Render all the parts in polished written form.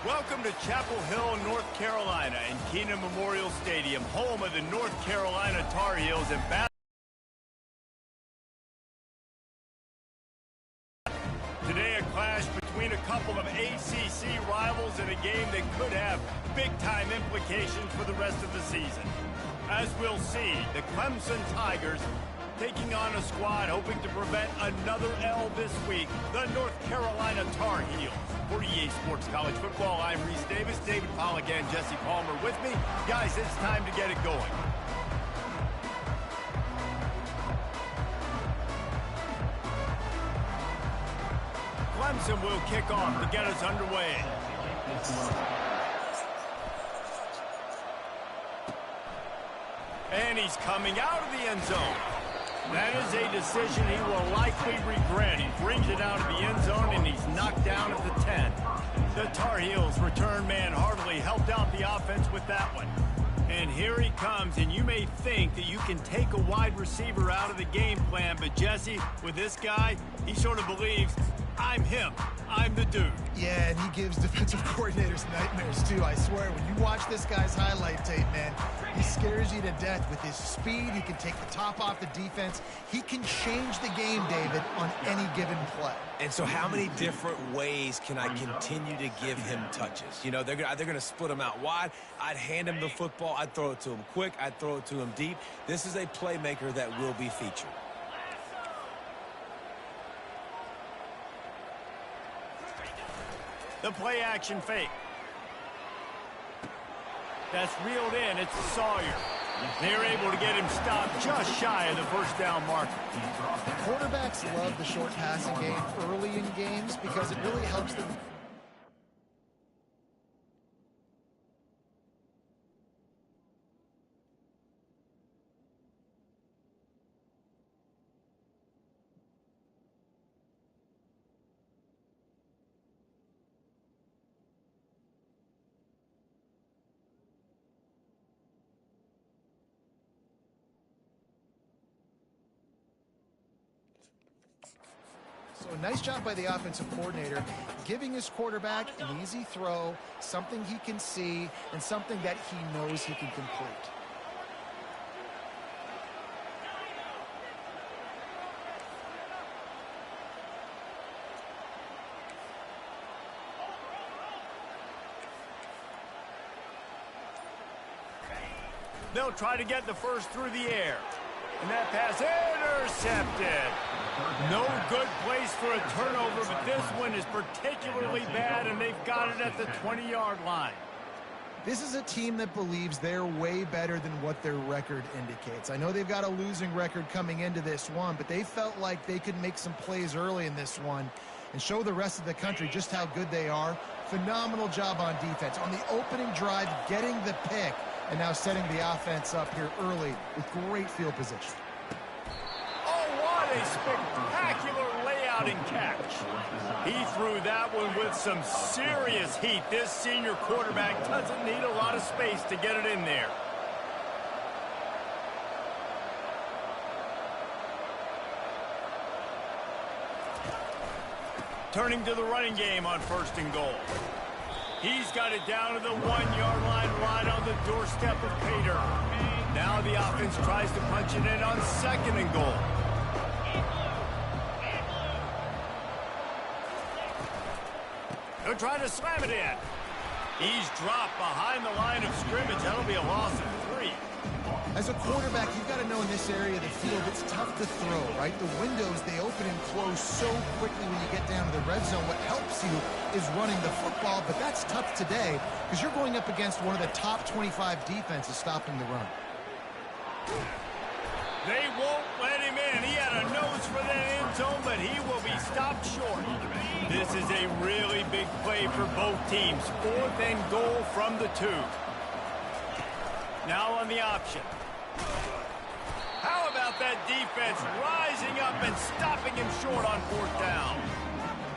Welcome to Chapel Hill, North Carolina, and Keenan Memorial Stadium, home of the North Carolina Tar Heels and today a clash between a couple of ACC rivals in a game that could have big-time implications for the rest of the season. As we'll see, the Clemson Tigers taking on a squad hoping to prevent another L this week, the North Carolina Tar Heels. For EA Sports College Football, I'm Reese Davis, David Pollack, and Jesse Palmer with me. Guys, it's time to get it going. Clemson will kick off to get us underway. And he's coming out of the end zone. That is a decision he will likely regret. He brings it out of the end zone, and he's knocked down at the 10. The Tar Heels return man hardly helped out the offense with that one. And here he comes, and you may think that you can take a wide receiver out of the game plan, but Jesse, with this guy, he sort of believes, I'm him. I'm the dude. Yeah, and he gives defensive coordinators nightmares, too. I swear, when you watch this guy's highlight tape, man, he scares you to death with his speed. He can take the top off the defense. He can change the game, David, on any given play. And so how many different ways can I continue to give him touches? You know, they're going to split him out wide. I'd hand him the football. I'd throw it to him quick. I'd throw it to him deep. This is a playmaker that will be featured. The play action fake. That's reeled in. It's Sawyer. They're able to get him stopped just shy of the first down marker. Quarterbacks love the short passing game early in games because it really helps them. So a nice job by the offensive coordinator, giving his quarterback an easy throw, something he can see, and something that he knows he can complete. They'll try to get the first through the air. And that pass intercepted. No good place for a turnover, but this one is particularly bad, and they've got it at the 20-yard line. This is a team that believes they're way better than what their record indicates. I know they've got a losing record coming into this one, but they felt like they could make some plays early in this one and show the rest of the country just how good they are. Phenomenal job on defense. On the opening drive, getting the pick, and now setting the offense up here early with great field position. A spectacular layout and catch. He threw that one with some serious heat. This senior quarterback doesn't need a lot of space to get it in there. Turning to the running game on 1st and goal. He's got it down to the 1-yard line right on the doorstep of Pater. Now the offense tries to punch it in on 2nd and goal. They're trying to slam it in. He's dropped behind the line of scrimmage. That'll be a loss of 3. As a quarterback, you've got to know in this area of the field, it's tough to throw, right? The windows, they open and close so quickly when you get down to the red zone. What helps you is running the football, but that's tough today because you're going up against one of the top 25 defenses stopping the run. They won't let him in. He had a nose for that end zone, but he will be stopped short. This is a really big play for both teams. 4th and goal from the 2. Now on the option. How about that defense rising up and stopping him short on 4th down?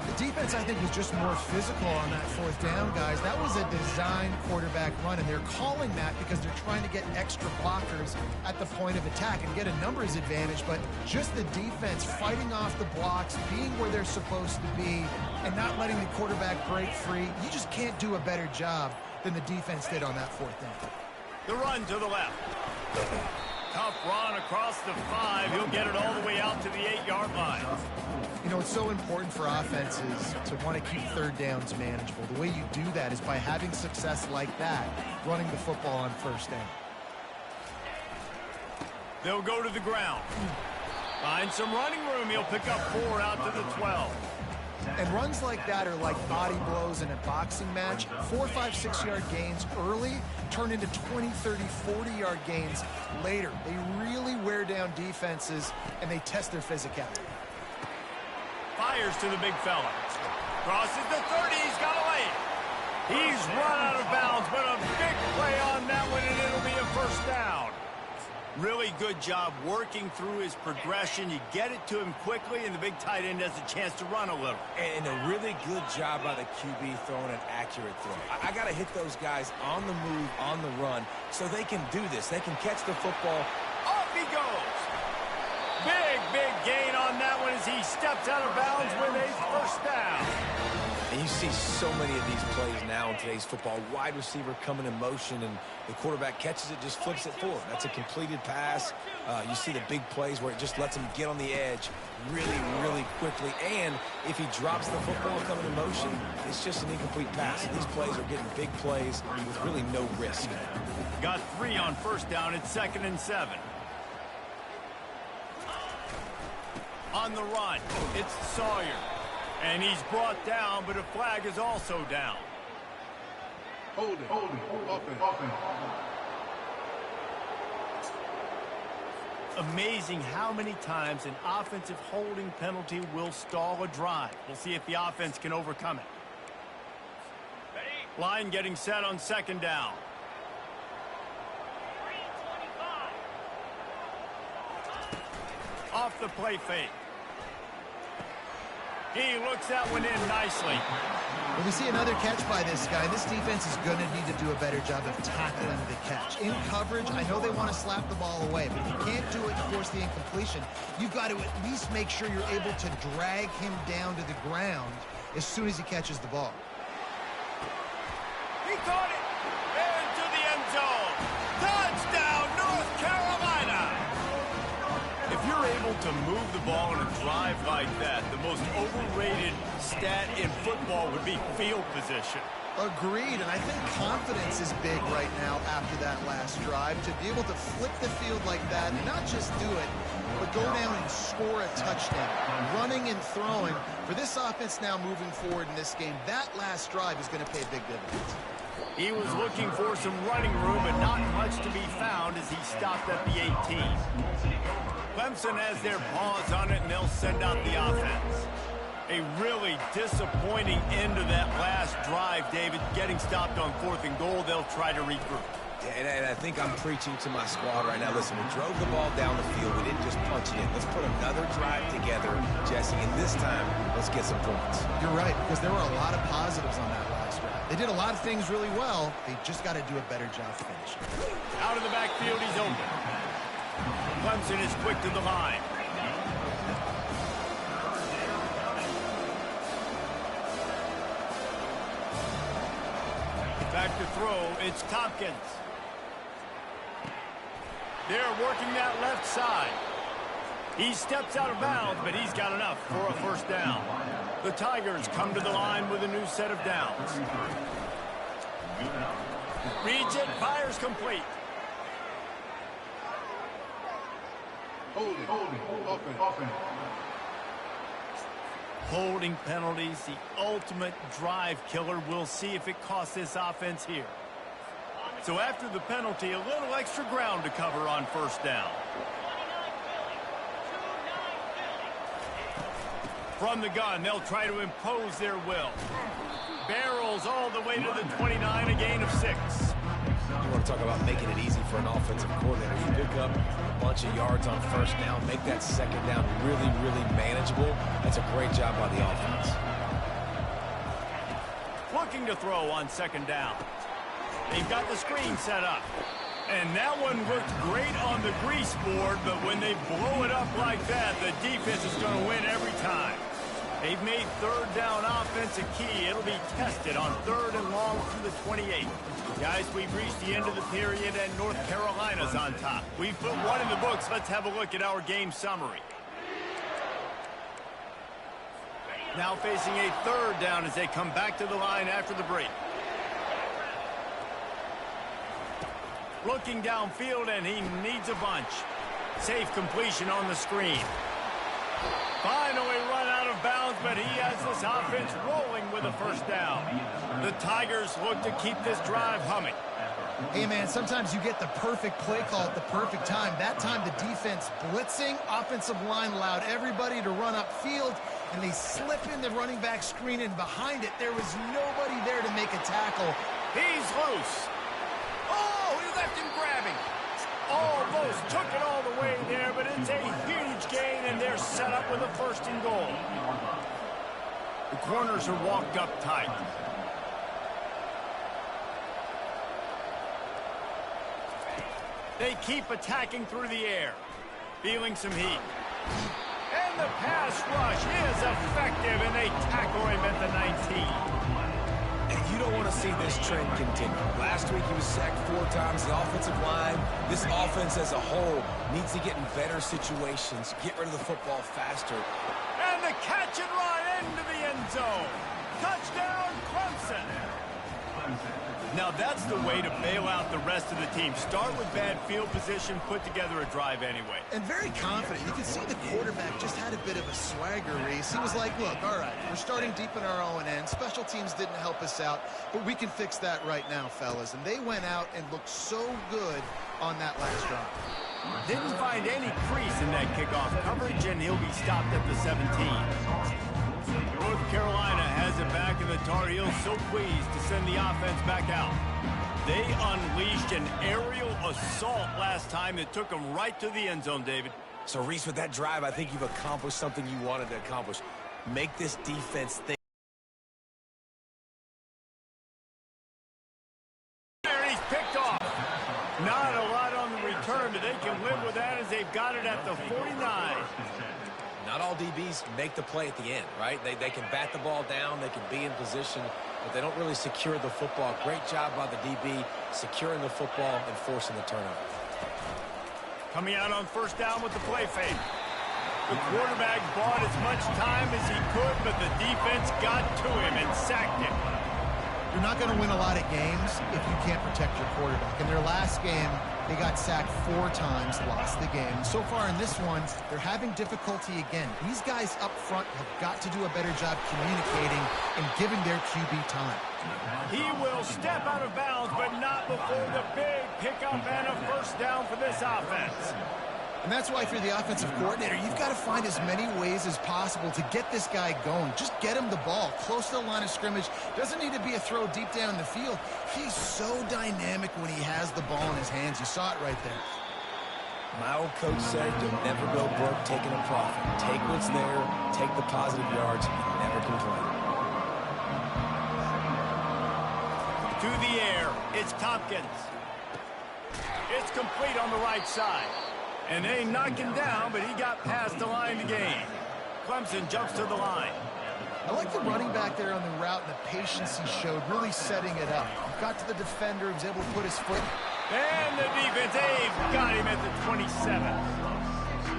The defense, I think, was just more physical on that 4th down, guys. That was a design quarterback run, and they're calling that because they're trying to get extra blockers at the point of attack and get a numbers advantage, but just the defense fighting off the blocks, being where they're supposed to be, and not letting the quarterback break free. You just can't do a better job than the defense did on that 4th down. The run to the left. Tough run across the 5. He'll get it all the way out to the 8-yard line. You know, it's so important for offenses to want to keep 3rd downs manageable. The way you do that is by having success like that, running the football on 1st down. They'll go to the ground. Find some running room. He'll pick up 4 out to the 12. And runs like that are like body blows in a boxing match. 4, 5, 6-yard gains early turn into 20, 30, 40-yard gains later. They really wear down defenses, and they test their physicality. Fires to the big fella. Crosses the 30. He's got a lane. He's run out of bounds, but a big play on that one, and it'll be a 1st down. Really good job working through his progression. You get it to him quickly, and the big tight end has a chance to run a little. And a really good job by the QB throwing an accurate throw. I got to hit those guys on the move, on the run, so they can do this. They can catch the football. Off he goes. Big gain on that one as he steps out of bounds with a 1st down. And you see so many of these plays now in today's football. Wide receiver coming in motion, and the quarterback catches it, just flips it forward. That's a completed pass. You see the big plays where it just lets him get on the edge really quickly. And if he drops the football coming in motion, it's just an incomplete pass. These plays are getting big plays with really no risk. Got 3 on 1st down. It's 2nd and 7. On the run, it's Sawyer. And he's brought down, but a flag is also down. Hold it. Offense. Amazing how many times an offensive holding penalty will stall a drive. We'll see if the offense can overcome it. Line getting set on 2nd down. Off the play fake. He looks that one in nicely. Well, we see another catch by this guy. This defense is going to need to do a better job of tackling the catch. In coverage, I know they want to slap the ball away, but if you can't do it to force the incompletion, you've got to at least make sure you're able to drag him down to the ground as soon as he catches the ball. He caught it into the end zone. Touchdown, North Carolina. If you're able to move the ball in a drive like that, the most overrated stat in football would be field position. Agreed, and I think confidence is big right now after that last drive. To be able to flip the field like that, and not just do it, but go down and score a touchdown. Running and throwing, for this offense now moving forward in this game, that last drive is going to pay big dividends. He was looking for some running room, but not much to be found as he stopped at the 18. Clemson has their paws on it, and they'll send out the offense. A really disappointing end to that last drive, David. Getting stopped on 4th and goal, they'll try to regroup. And I think I'm preaching to my squad right now. Listen, we drove the ball down the field. We didn't just punch it in. Let's put another drive together, Jesse, and this time, let's get some points. You're right, because there were a lot of positives on that last drive. They did a lot of things really well. They just got to do a better job finishing. Out of the backfield, he's open. Clemson is quick to the line. Back to throw, it's Tompkins. They're working that left side. He steps out of bounds, but he's got enough for a 1st down. The Tigers come to the line with a new set of downs. Reads it, fires complete. Hold it. Offense. Holding penalties, the ultimate drive killer. We'll see if it costs this offense here. So after the penalty, a little extra ground to cover on 1st down. From the gun, they'll try to impose their will. Barrels all the way to the 29, a gain of 6. You want to talk about making it easy for an offensive coordinator. You pick up a bunch of yards on 1st down, make that 2nd down really manageable. That's a great job by the offense. Looking to throw on 2nd down. They've got the screen set up. And that one worked great on the grease board, but when they blow it up like that, the defense is going to win every time. They've made third down offense a key. It'll be tested on 3rd and long from the 28. Guys, we've reached the end of the period, and North Carolina's on top. We've put one in the books. Let's have a look at our game summary. Now facing a 3rd down as they come back to the line after the break. Looking downfield, and he needs a bunch. Safe completion on the screen. Finally run out of bounds, but he has this offense rolling with a 1st down. The Tigers look to keep this drive humming. Hey, man, sometimes you get the perfect play call at the perfect time. That time the defense blitzing, offensive line allowed everybody to run upfield, and they slip in the running back screen, and behind it there was nobody there to make a tackle. He's loose. Oh, he left him grabbing. Almost took it all the way there, but it's a huge gain, and they're set up with a 1st and goal. The corners are walked up tight. They keep attacking through the air. Feeling some heat. And the pass rush is effective, and they tackle him at the 19. And you don't want to see this trend continue. Last week he was sacked 4 times. The offensive line, this offense as a whole, needs to get in better situations, get rid of the football faster. And the catch and run into the end zone. Touchdown, Clemson. Now that's the way to bail out the rest of the team. Start with bad field position, put together a drive anyway. And very confident. You can see the quarterback just had a bit of a swagger, Reese. He was like, look, all right, we're starting deep in our own end. Special teams didn't help us out, but we can fix that right now, fellas. And they went out and looked so good on that last drive. Didn't find any crease in that kickoff coverage, and he'll be stopped at the 17. North Carolina has it back, and the Tar Heels so pleased to send the offense back out. They unleashed an aerial assault last time that took them right to the end zone, David. So, Reese, with that drive, I think you've accomplished something you wanted to accomplish. Make this defense think. And he's picked off. Not a lot on the return, but they can live with that as they've got it at the 49. Not all DBs make the play at the end, right? They can bat the ball down, they can be in position, but they don't really secure the football. Great job by the DB securing the football and forcing the turnover. Coming out on 1st down with the play fake. The quarterback bought as much time as he could, but the defense got to him and sacked him. You're not going to win a lot of games if you can't protect your quarterback. In their last game, they got sacked 4 times, lost the game. And so far in this one, they're having difficulty again. These guys up front have got to do a better job communicating and giving their QB time. He will step out of bounds, but not before the big pickup and a 1st down for this offense. And that's why, if you're the offensive coordinator, you've got to find as many ways as possible to get this guy going. Just get him the ball close to the line of scrimmage. Doesn't need to be a throw deep down the field. He's so dynamic when he has the ball in his hands. You saw it right there. My old coach said, you'll never go broke taking a profit. Take what's there, take the positive yards, and never complain. To the air, it's Tompkins. It's complete on the right side. And they knocked him down, but he got past the line to gain. Clemson jumps to the line. I like the running back there on the route and the patience he showed, really setting it up. Got to the defender, he was able to put his foot. And the defense, they've got him at the 27.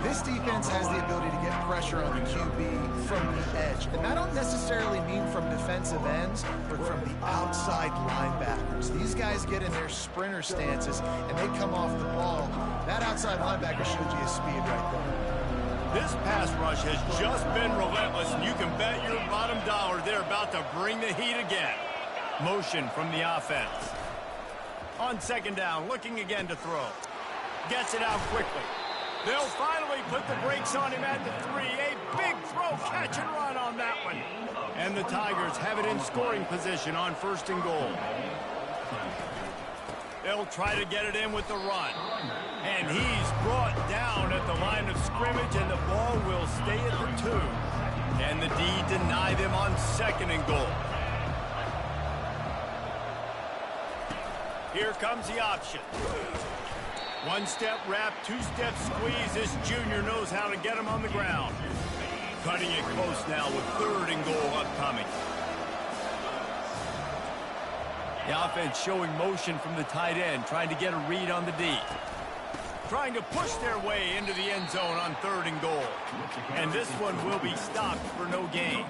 This defense has the ability to get pressure on the QB from the edge. And I don't necessarily mean from defensive ends, but from the outside linebackers. These guys get in their sprinter stances, and they come off the ball. That outside linebacker shows you his speed right there. This pass rush has just been relentless, and you can bet your bottom dollar they're about to bring the heat again. Motion from the offense. On 2nd down, looking again to throw. Gets it out quickly. They'll finally put the brakes on him at the 3. A big throw, catch and run on that one. And the Tigers have it in scoring position on 1st and goal. They'll try to get it in with the run. And he's brought down at the line of scrimmage, and the ball will stay at the 2. And the D deny them on 2nd and goal. Here comes the option. 1-step wrap, 2-step squeeze. This junior knows how to get him on the ground. Cutting it close now with 3rd and goal upcoming. The offense showing motion from the tight end, trying to get a read on the D. Trying to push their way into the end zone on 3rd and goal. And this one will be stopped for no gain.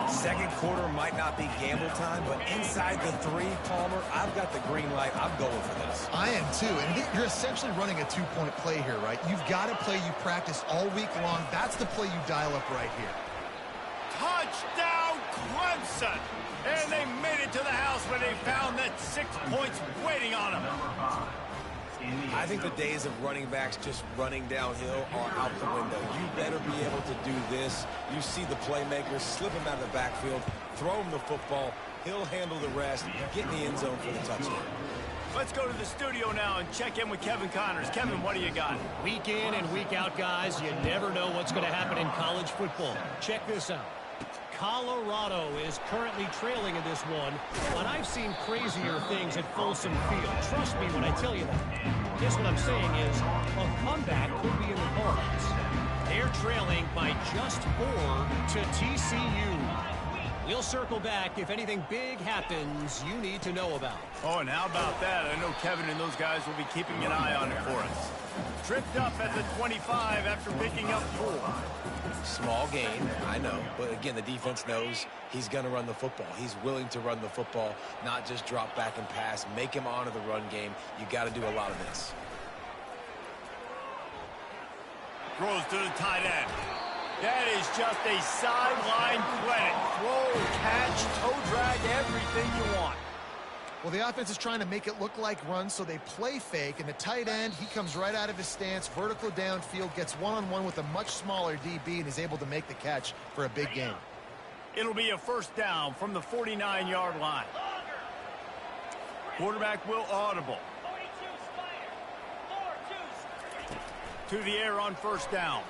Second quarter might not be gamble time, but inside the 3, Palmer, I've got the green light. I'm going for this. I am too, and you're essentially running a 2-point play here, right? You've got a play you practice all week long. That's the play you dial up right here. Touchdown, Clemson! And they made it to the house when they found that 6 points waiting on them. I think the days of running backs just running downhill are out the window. You better be able to do this. You see the playmakers, slip him out of the backfield, throw him the football. He'll handle the rest, get in the end zone for the touchdown. Let's go to the studio now and check in with Kevin Connors. Kevin, what do you got? Week in and week out, guys, you never know what's going to happen in college football. Check this out. Colorado is currently trailing in this one, but I've seen crazier things at Folsom Field. Trust me when I tell you that. Guess what I'm saying is a comeback could be in the cards. They're trailing by just 4 to TCU. We'll circle back if anything big happens you need to know about. Oh, and how about that? I know Kevin and those guys will be keeping an eye on it for us. Tripped up at the 25 after picking up 4. Small gain, I know, but again, the defense knows he's going to run the football. He's willing to run the football, not just drop back and pass, make him honor the run game. You got to do a lot of this. Throws to the tight end. That is just a sideline credit. Throw, catch, toe drag, everything you want. Well, the offense is trying to make it look like runs, so they play fake, and the tight end, he comes right out of his stance, vertical downfield, gets one-on-one with a much smaller DB, and is able to make the catch for a big gain. It'll be a first down from the 49-yard line. Quarterback will audible. To the air on first down.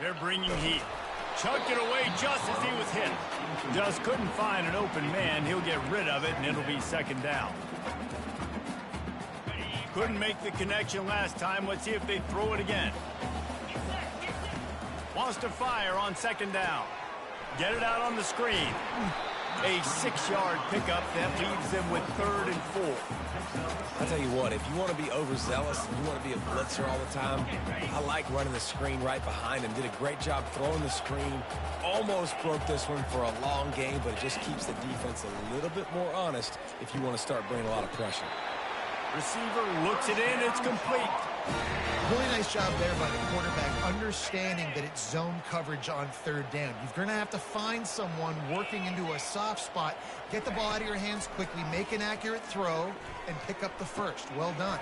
They're bringing heat. Chucked it away just as he was hit. Just couldn't find an open man. He'll get rid of it, and it'll be second down. Couldn't make the connection last time. Let's see if they throw it again. Wants to fire on second down. Get it out on the screen. A 6-yard pickup that leaves them with 3rd and 4. I'll tell you what, if you want to be overzealous, you want to be a blitzer all the time, I like running the screen right behind him. Did a great job throwing the screen. Almost broke this one for a long game, but it just keeps the defense a little bit more honest if you want to start bringing a lot of pressure. Receiver looks it in. It's complete. Really nice job there by the quarterback, understanding that it's zone coverage on 3rd down. You're going to have to find someone working into a soft spot, get the ball out of your hands quickly, make an accurate throw, and pick up the first. Well done.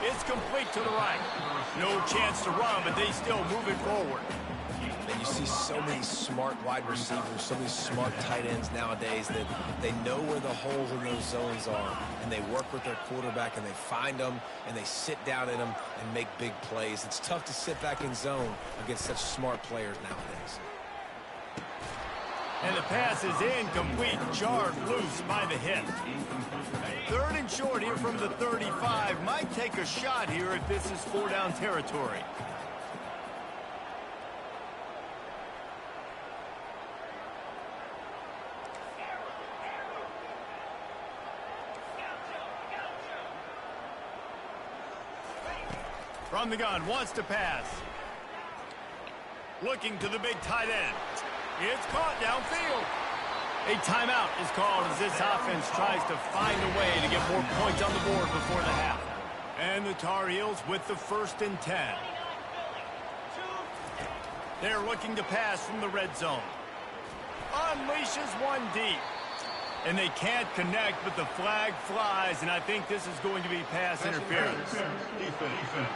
It's complete to the right. No chance to run, but they still move it forward. And you see so many smart wide receivers, so many smart tight ends nowadays that they know where the holes in those zones are, and they work with their quarterback, and they find them, and they sit down in them and make big plays. It's tough to sit back in zone against such smart players nowadays. And the pass is incomplete, jarred loose by the hit. 3rd and short here from the 35. Might take a shot here if this is 4-down territory. From the gun, wants to pass. Looking to the big tight end. It's caught downfield. A timeout is called as this offense tries to find a way to get more points on the board before the half. And the Tar Heels with the 1st and 10. They're looking to pass from the red zone. Unleashes one deep. And they can't connect, but the flag flies, and I think this is going to be pass interference. Defense.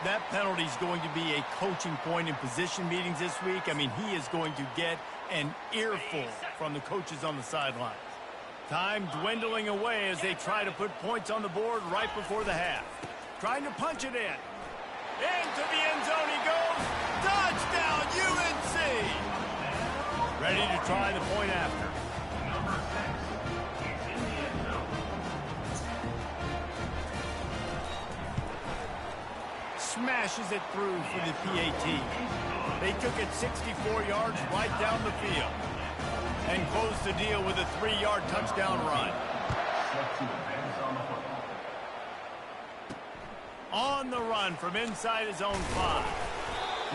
That penalty is going to be a coaching point in position meetings this week. I mean, he is going to get an earful from the coaches on the sideline. Time dwindling away as they try to put points on the board right before the half. Trying to punch it in. Into the end zone he goes. Touchdown, UNC! Ready to try the point after. smashes it through for the PAT. They took it 64 yards right down the field and closed the deal with a 3-yard touchdown run. On the run from inside his own 5.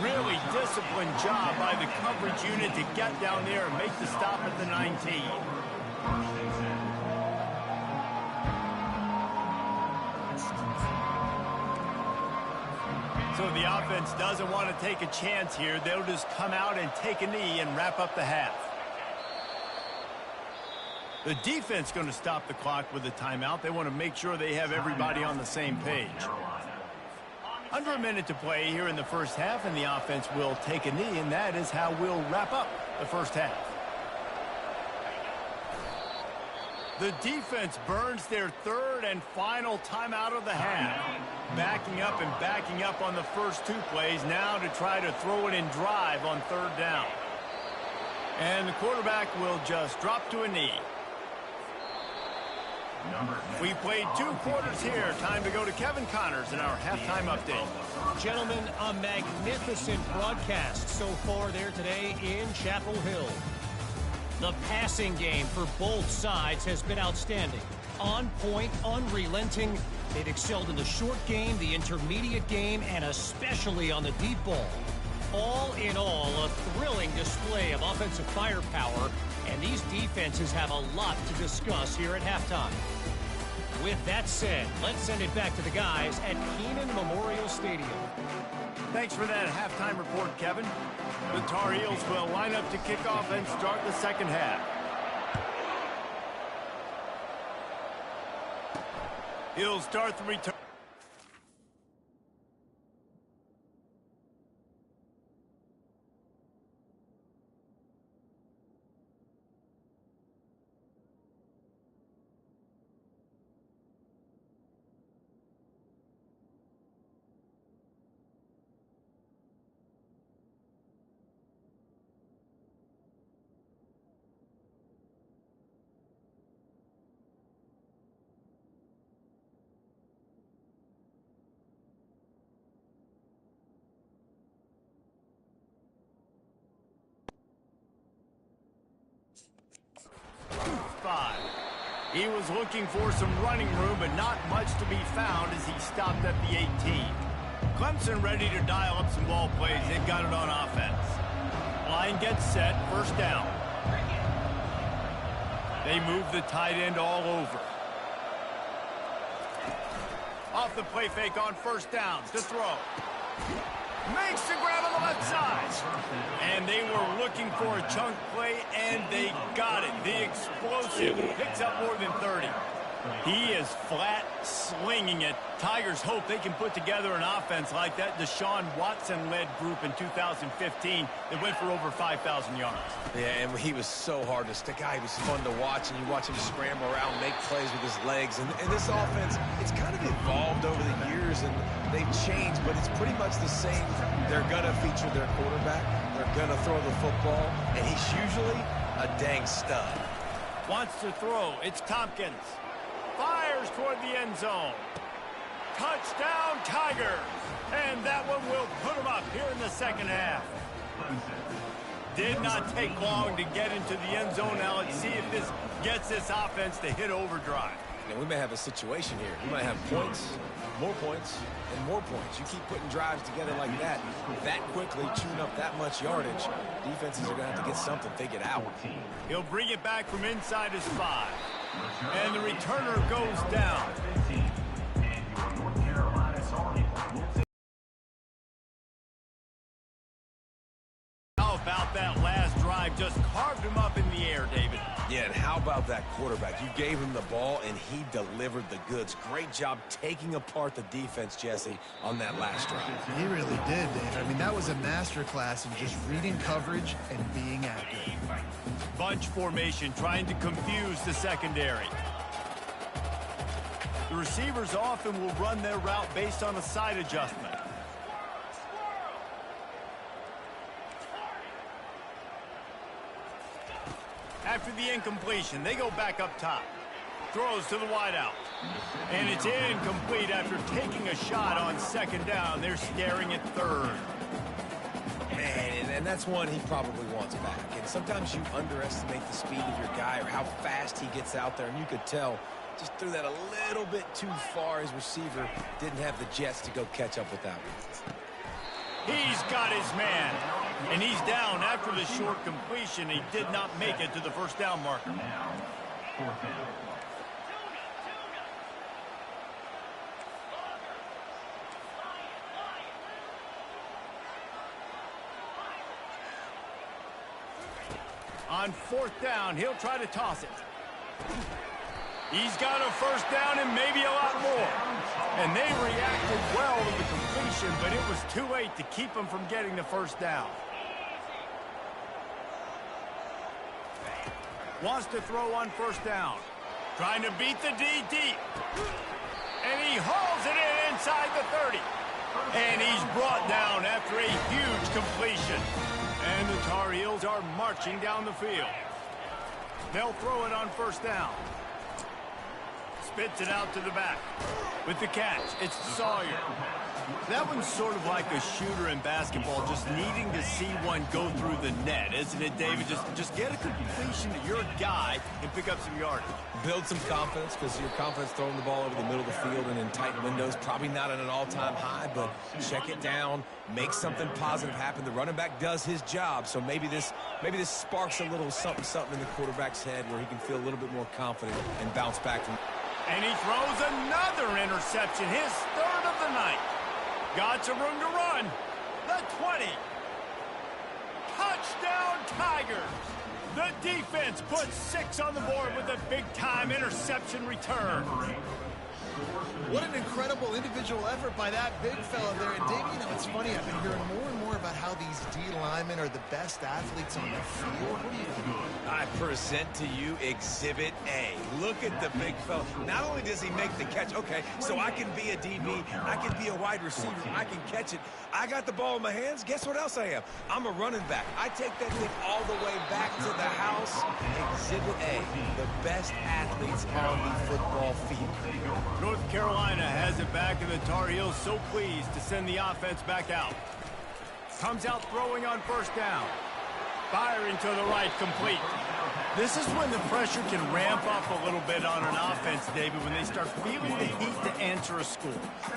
Really disciplined job by the coverage unit to get down there and make the stop at the 19. So the offense doesn't want to take a chance here. They'll just come out and take a knee and wrap up the half. The defense going to stop the clock with a timeout. They want to make sure they have everybody on the same page. Under a minute to play here in the first half, and the offense will take a knee, and that is how we'll wrap up the first half. The defense burns their third and final timeout of the half. Backing up on the first 2 plays now to try to throw it in drive on 3rd down. And the quarterback will just drop to a knee. We played 2 quarters here. Time to go to Kevin Connors in our halftime update. Gentlemen, a magnificent broadcast so far there today in Chapel Hill. The passing game for both sides has been outstanding. On point, unrelenting. They've excelled in the short game, the intermediate game, and especially on the deep ball. All in all, a thrilling display of offensive firepower, and these defenses have a lot to discuss here at halftime. With that said, let's send it back to the guys at Kenan Memorial Stadium. Thanks for that halftime report, Kevin. The Tar Heels will line up to kick off and start the second half. He'll start the return. He was looking for some running room, but not much to be found as he stopped at the 18. Clemson ready to dial up some ball plays. They've got it on offense. Line gets set, first down. They move the tight end all over. Off the play fake on first down to throw. Makes the grab on the left side. And they were looking for a chunk play, and they got it. The explosive picks up more than 30. He is flat slinging it. Tigers hope they can put together an offense like that Deshaun Watson-led group in 2015 that went for over 5,000 yards. Yeah, and he was so hard to stick out. He was fun to watch, and you watch him scramble around, make plays with his legs. And this offense, it's kind of evolved over the years, and they've changed, but it's pretty much the same. They're going to feature their quarterback. They're going to throw the football, and he's usually a dang stud. Wants to throw. It's Tompkins. Fires toward the end zone. Touchdown, Tigers. And that one will put them up here in the second half. Did not take long to get into the end zone. Now let's see if this gets this offense to hit overdrive. And we may have a situation here. We might have points, and more points. You keep putting drives together like that quickly, chewing up that much yardage, defenses are going to have to get something figured out. He'll bring it back from inside his 5. And the returner goes down. How about that last drive? Just carved him up in the air, David. Yeah, and how about that quarterback? You gave him the ball, and he delivered the goods. Great job taking apart the defense, Jesse, on that last drive. He really did, Dave. I mean, that was a masterclass in just reading coverage and being accurate. Bunch formation, trying to confuse the secondary. The receivers often will run their route based on a side adjustment. After the incompletion, they go back up top. Throws to the wideout. And it's incomplete after taking a shot on second down. They're staring at third. Man, and that's one he probably wants back. And sometimes you underestimate the speed of your guy or how fast he gets out there. And you could tell just threw that a little bit too far. His receiver didn't have the jets to go catch up with that one. He's got his man. And he's down after the short completion. He did not make it to the first down marker. Fourth down. On fourth down, he'll try to toss it. He's got a first down and maybe a lot more. And they reacted well to the completion, but it was too late to keep him from getting the first down. Wants to throw on first down. Trying to beat the D deep. And he hauls it in inside the 30. And he's brought down after a huge completion. And the Tar Heels are marching down the field. They'll throw it on first down. Spits it out to the back. With the catch, it's Sawyer. That one's sort of like a shooter in basketball, just needing to see one go through the net, isn't it, David? Just get a completion to your guy and pick up some yardage. Build some confidence, because your confidence throwing the ball over the middle of the field and in tight windows, probably not at an all-time high, but check it down, make something positive happen. The running back does his job, so maybe this sparks a little something in the quarterback's head where he can feel a little bit more confident and bounce back from. And he throws another interception, his third of the night. Got some room to run. The 20. Touchdown, Tigers. The defense puts 6 on the board with a big-time interception return. What an incredible individual effort by that big fella there. And, Dave, you know, it's funny. I've been hearing more and more about how these D linemen are the best athletes on the field. What do you think? I present to you Exhibit A. Look at the big fella. Not only does he make the catch, okay, so I can be a DB, I can be a wide receiver, I can catch it. I got the ball in my hands. Guess what else I am? I'm a running back. I take that thing all the way back to the house. Exhibit A, the best athletes on the football field. North Carolina has it back, and the Tar Heels so pleased to send the offense back out. Comes out throwing on first down. Firing to the right, complete. This is when the pressure can ramp up a little bit on an offense, David, when they start feeling the heat to answer a score.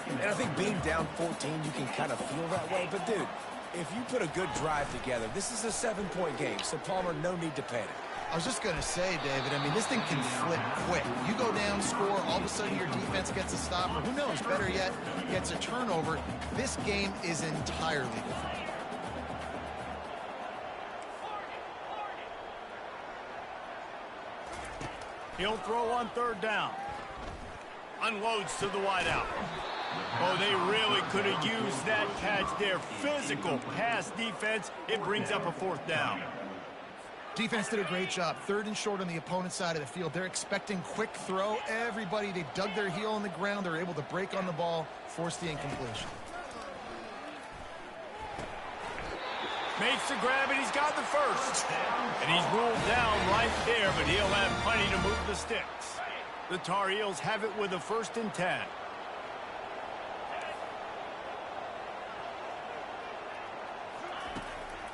And I think being down 14, you can kind of feel that way. But, dude, if you put a good drive together, this is a 7-point game, so, Palmer, no need to panic. I was just going to say, David, I mean, this thing can flip quick. You go down, score, all of a sudden your defense gets a stop, or who knows, better yet, gets a turnover. This game is entirely different. He'll throw on third down. Unloads to the wideout. Oh, they really could have used that catch there. Physical pass defense. It brings up a fourth down. Defense did a great job. Third and short on the opponent's side of the field. They're expecting quick throw. Everybody, they dug their heel on the ground. They're able to break on the ball, force the incompletion. Makes the grab, and he's got the first. And he's ruled down right there, but he'll have plenty to move the sticks. The Tar Heels have it with a 1st and 10.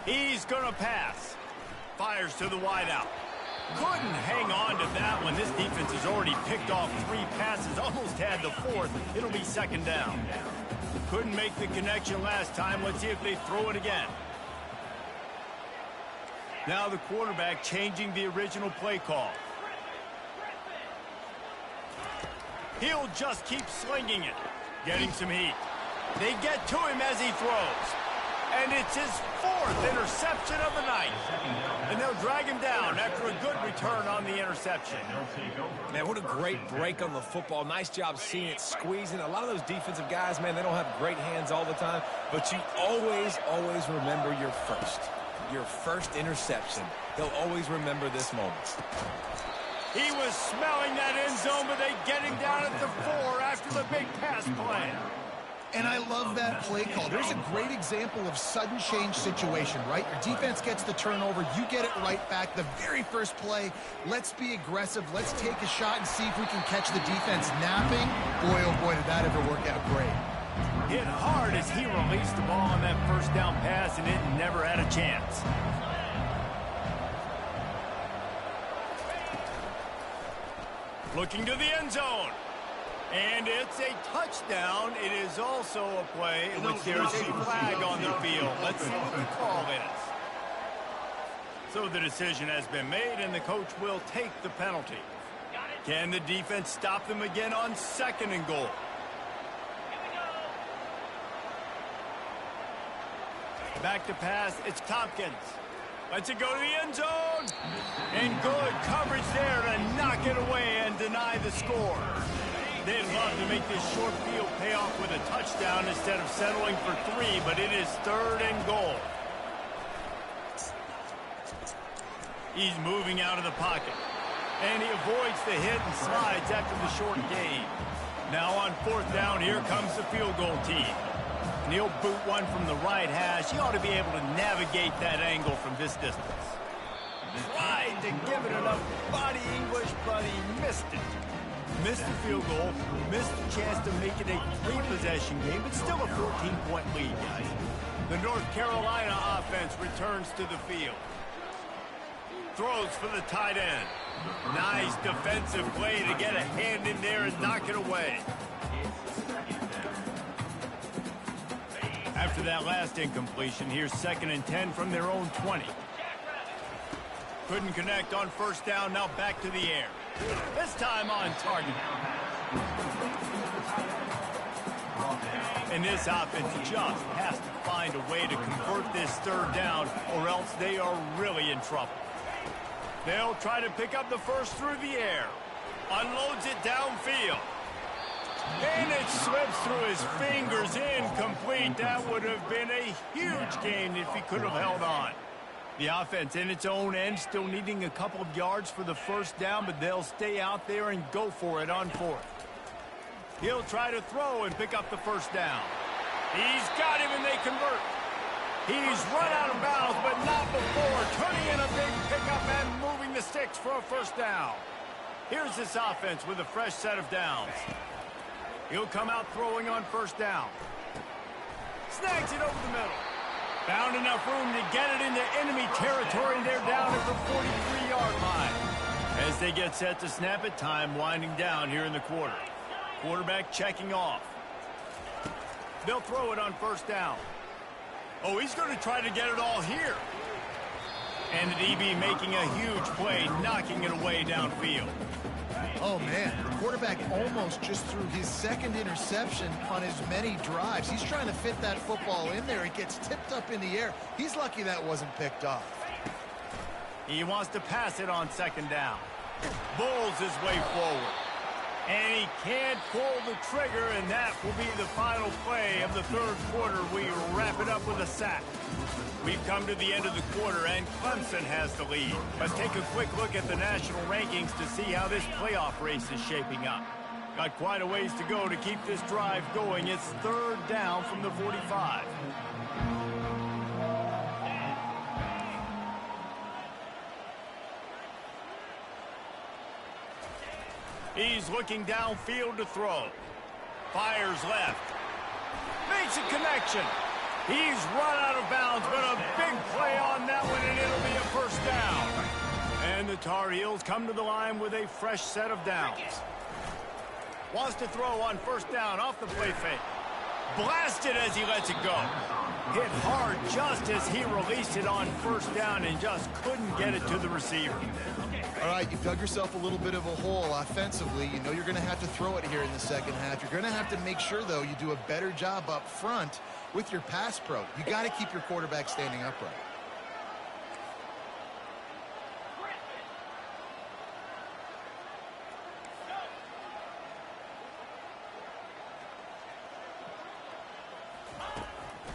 He's going to pass. Fires to the wideout. Couldn't hang on to that one. This defense has already picked off 3 passes, almost had the 4th. It'll be 2nd down. Couldn't make the connection last time. Let's see if they throw it again. Now the quarterback changing the original play call. He'll just keep slinging it. Getting some heat. They get to him as he throws. And it's his 4th interception of the night. And they'll drag him down after a good return on the interception. Man, what a great break on the football. Nice job seeing it squeezing. A lot of those defensive guys, man, they don't have great hands all the time. But you always remember your first interception. They'll always remember this moment. He was smelling that end zone, but they get him down at the 4 after the big pass play. And I love that play call. There's a great example of sudden change situation, right? Your defense gets the turnover. You get it right back. The very first play, let's be aggressive. Let's take a shot and see if we can catch the defense napping. Boy, oh boy, did that ever work out great. Hit hard as he released the ball on that first down pass, and it never had a chance. Looking to the end zone. And it's a touchdown. It is also a play in which there's a flag on the field. Let's see what the call is. So the decision has been made, and the coach will take the penalty. Can the defense stop them again on 2nd and goal? Back to pass. It's Tompkins. Lets it go to the end zone. And good coverage there to knock it away and deny the score. They'd love to make this short field pay off with a touchdown instead of settling for 3, but it is 3rd and goal. He's moving out of the pocket. And he avoids the hit and slides after the short gain. Now on 4th down, here comes the field goal team. And he'll boot one from the right hash. He ought to be able to navigate that angle from this distance. Tried to give it enough body English, but he missed it. Missed the field goal, missed the chance to make it a 3-possession game, but still a 14-point lead, guys. The North Carolina offense returns to the field. Throws for the tight end. Nice defensive play to get a hand in there and knock it away. After that last incompletion, here's 2nd and 10 from their own 20. Couldn't connect on 1st down, now back to the air. This time on target. And this offense just has to find a way to convert this 3rd down, or else they are really in trouble. They'll try to pick up the first through the air. Unloads it downfield. And it slips through his fingers, incomplete. That would have been a huge gain if he could have held on. The offense in its own end still needing a couple of yards for the 1st down, but they'll stay out there and go for it on 4th. He'll try to throw and pick up the 1st down. He's got him and they convert. He's run out of bounds, but not before turning in a big pickup and moving the sticks for a 1st down. Here's this offense with a fresh set of downs. He'll come out throwing on 1st down. Snags it over the middle. Found enough room to get it into enemy territory. They're down at the 43-yard line. As they get set to snap it, time winding down here in the quarter. Quarterback checking off. They'll throw it on 1st down. Oh, he's going to try to get it all here. And the DB making a huge play, knocking it away downfield. Oh, man, the quarterback almost just threw his 2nd interception on as many drives. He's trying to fit that football in there. It gets tipped up in the air. He's lucky that wasn't picked off. He wants to pass it on 2nd down. Bulls his way forward. And he can't pull the trigger, and that will be the final play of the 3rd quarter. We wrap it up with a sack. We've come to the end of the quarter, and Clemson has the lead. Let's take a quick look at the national rankings to see how this playoff race is shaping up. Got quite a ways to go to keep this drive going. It's 3rd down from the 45. He's looking downfield to throw. Fires left. Makes a connection. He's run out of bounds, but a big play on that one, and it'll be a 1st down. And the Tar Heels come to the line with a fresh set of downs. Wants to throw on 1st down off the play fake. Blasted as he lets it go. Hit hard just as he released it on 1st down and just couldn't get it to the receiver. All right, you've dug yourself a little bit of a hole offensively. You know you're going to have to throw it here in the 2nd half. You're going to have to make sure, though, you do a better job up front with your pass pro. You got to keep your quarterback standing upright.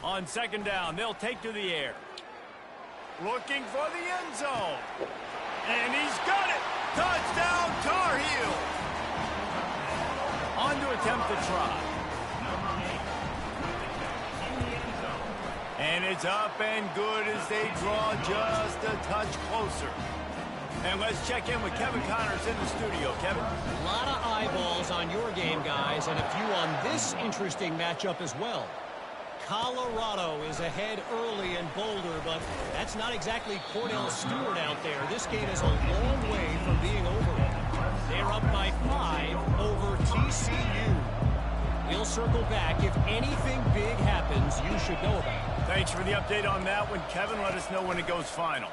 On 2nd down, they'll take to the air. Looking for the end zone. And he's got it. Touchdown, Tar Heels. On to attempt the try. And it's up and good as they draw just a touch closer. And let's check in with Kevin Connors in the studio. Kevin? A lot of eyeballs on your game, guys, and a few on this interesting matchup as well. Colorado is ahead early in Boulder, but that's not exactly Cordell Stewart out there. This game is a long way from being over. They're up by 5 over TCU. We'll circle back. If anything big happens, you should know about it. Thanks for the update on that one, Kevin. Let us know when it goes final.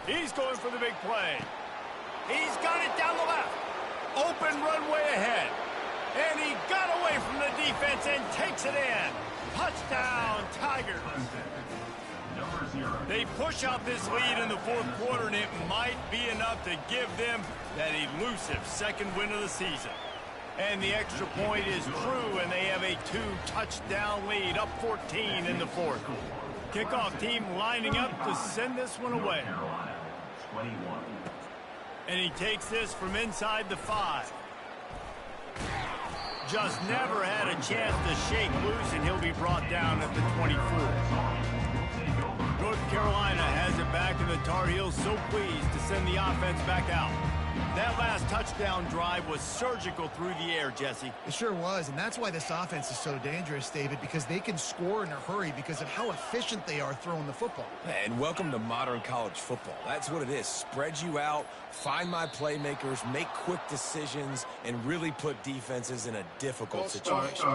He's going for the big play. He's got it down the left. Open runway ahead. And he got away from the defense and takes it in. Touchdown, Tigers. They push out this lead in the fourth quarter, and it might be enough to give them that elusive second win of the season. And the extra point is true, and they have a 2-touchdown lead, up 14 in the fourth. Kickoff team lining up to send this one away. And he takes this from inside the 5. Just never had a chance to shake loose, and he'll be brought down at the 24. North Carolina has it back, and the Tar Heels so pleased to send the offense back out. That last touchdown drive was surgical through the air, Jesse. It sure was, and that's why this offense is so dangerous, David, because they can score in a hurry because of how efficient they are throwing the football. And welcome to modern college football. That's what it is. Spread you out, find my playmakers, make quick decisions, and really put defenses in a difficult situation.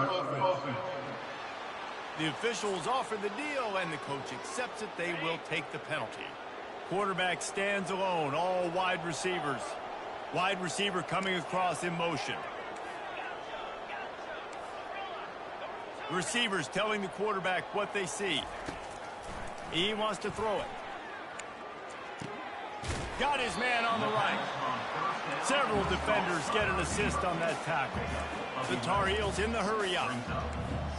The officials offer the deal, and the coach accepts it. They will take the penalty. Quarterback stands alone, all wide receivers. Wide receiver coming across in motion. Receivers telling the quarterback what they see. He wants to throw it. Got his man on the right. Several defenders get an assist on that tackle. The Tar Heels in the hurry-up.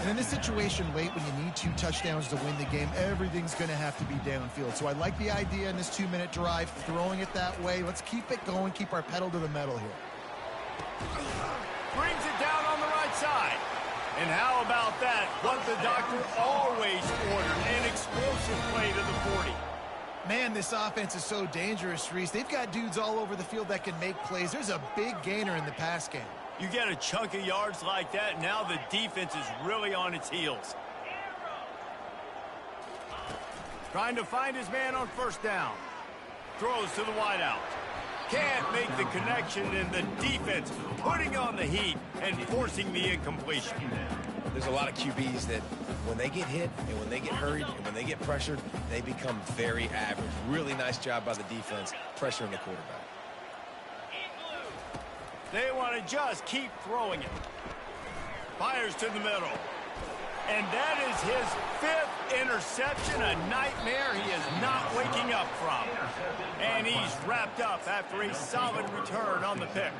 And in this situation late when you need 2 touchdowns to win the game, everything's going to have to be downfield. So I like the idea in this 2-minute drive, throwing it that way. Let's keep it going, keep our pedal to the metal here. Brings it down on the right side. And how about that? What the doctor always ordered, an explosive play to the 40. Man, this offense is so dangerous, Reese. They've got dudes all over the field that can make plays. There's a big gainer in the pass game. You get a chunk of yards like that, now the defense is really on its heels. Trying to find his man on first down. Throws to the wideout. Can't make the connection, and the defense putting on the heat and forcing the incompletion. There's a lot of QBs that when they get hit and when they get hurried and when they get pressured, they become very average. Really nice job by the defense pressuring the quarterback. They want to just keep throwing it. Fires to the middle. And that is his 5th interception, a nightmare he is not waking up from. And he's wrapped up after a solid return on the pick.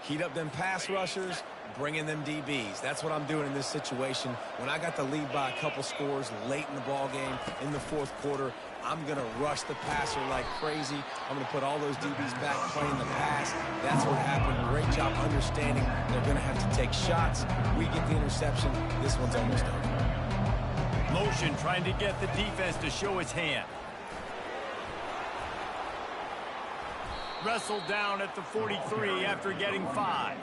Heat up them pass rushers, bring in them DBs. That's what I'm doing in this situation. When I got the lead by a couple scores late in the ball game in the fourth quarter, I'm going to rush the passer like crazy. I'm going to put all those DBs back playing the pass. That's what happened. Great job understanding they're going to have to take shots. We get the interception. This one's almost over. Motion trying to get the defense to show its hand. Wrestled down at the 43 after getting 5.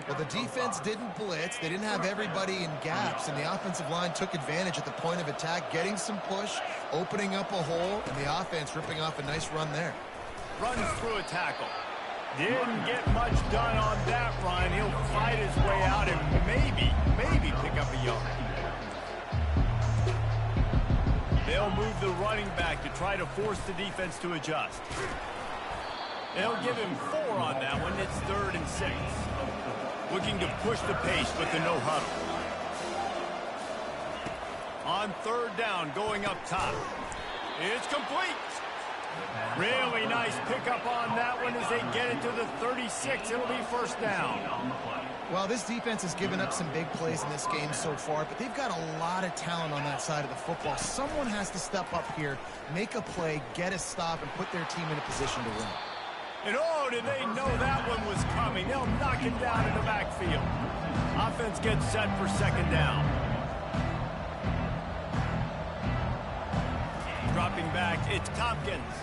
Well, the defense didn't blitz. They didn't have everybody in gaps, and the offensive line took advantage at the point of attack, getting some push, opening up a hole, and the offense ripping off a nice run there. Runs through a tackle. Didn't get much done on that run. He'll fight his way out and maybe pick up a yard. They'll move the running back to try to force the defense to adjust. They'll give him 4 on that one. It's 3rd and 6. Looking to push the pace with the no huddle. On 3rd down, going up top. It's complete. Really nice pickup on that one as they get it to the 36. It'll be first down. Well, this defense has given up some big plays in this game so far, but they've got a lot of talent on that side of the football. Someone has to step up here, make a play, get a stop, and put their team in a position to win. And oh, did they know that one was coming. They'll knock him down in the backfield. Offense gets set for 2nd down. back, it's Tompkins.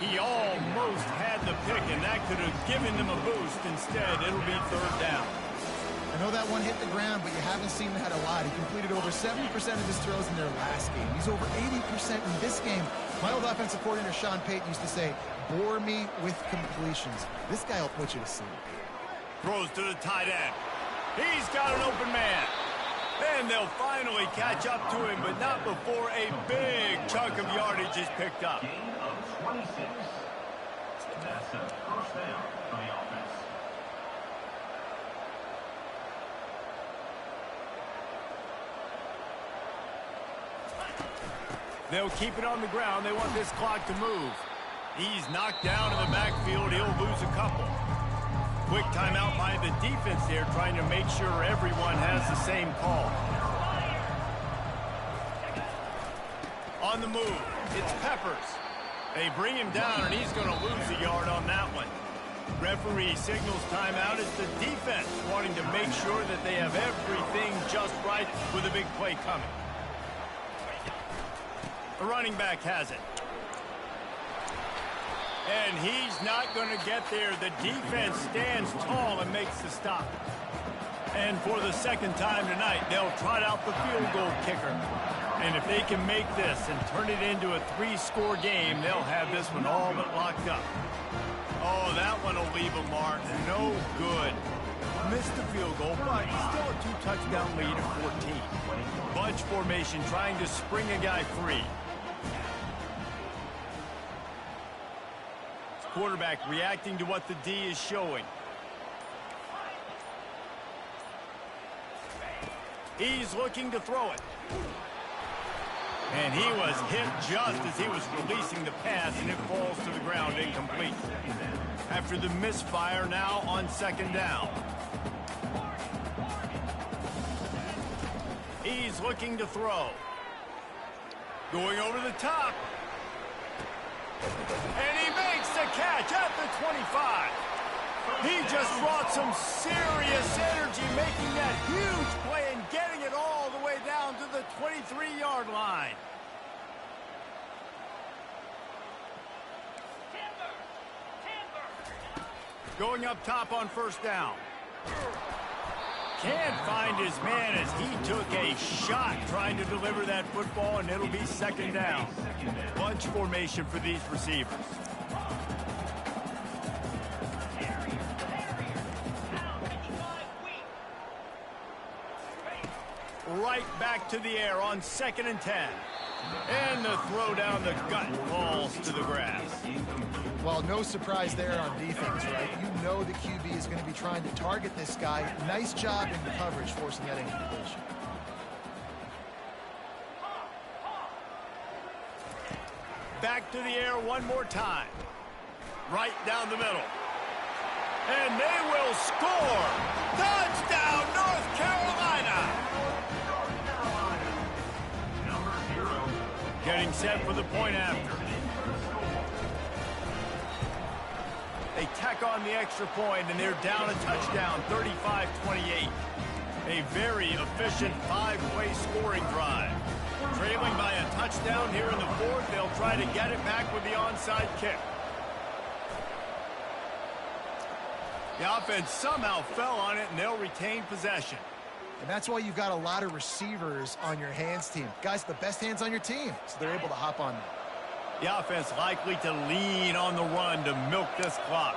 He almost had the pick, and that could have given them a boost. Instead, it'll be third down. I know that one hit the ground, but you haven't seen that a lot. He completed over 70% of his throws in their last game. He's over 80% in this game. My old offensive coordinator, Sean Payton, used to say, bore me with completions. This guy will put you to sleep. Throws to the tight end. He's got an open man. And they'll finally catch up to him, but not before a big chunk of yardage is picked up. Gain of 26. That's a first down for the offense. They'll keep it on the ground. They want this clock to move. He's knocked down in the backfield. He'll lose a couple. Quick timeout by the defense there, trying to make sure everyone has the same call. On the move, it's Peppers. They bring him down, and he's going to lose a yard on that one. Referee signals timeout. It's the defense wanting to make sure that they have everything just right with a big play coming. The running back has it. And he's not going to get there. The defense stands tall and makes the stop. And for the second time tonight, they'll trot out the field goal kicker. And if they can make this and turn it into a 3-score game, they'll have this one all but locked up. Oh, that one will leave a mark. No good. Missed the field goal, but still a 2-touchdown lead at 14. Bunch formation trying to spring a guy free. Quarterback reacting to what the D is showing. He's looking to throw it. And he was hit just as he was releasing the pass, and it falls to the ground incomplete. After the misfire, now on second down. He's looking to throw. Going over the top. And he makes the catch at the 25. He just brought some serious energy, making that huge play and getting it all the way down to the 23-yard line. Going up top on first down. Can't find his man as he took a shot trying to deliver that football, and it'll be second down. Bunch formation for these receivers. Right back to the air on 2nd and 10. And the throw down the gut falls to the grass. Well, no surprise there on defense, right? You know the QB is going to be trying to target this guy. Nice job in coverage forcing that incompletion. Back to the air one more time. Right down the middle. And they will score. Touchdown, North Carolina. Getting set for the point after. They tack on the extra point, and they're down a touchdown, 35-28. A very efficient 5-play scoring drive. Trailing by a touchdown here in the fourth, they'll try to get it back with the onside kick. The offense somehow fell on it, and they'll retain possession. And that's why you've got a lot of receivers on your hands team. Guys, the best hands on your team, so they're able to hop on them. The offense likely to lean on the run to milk this clock.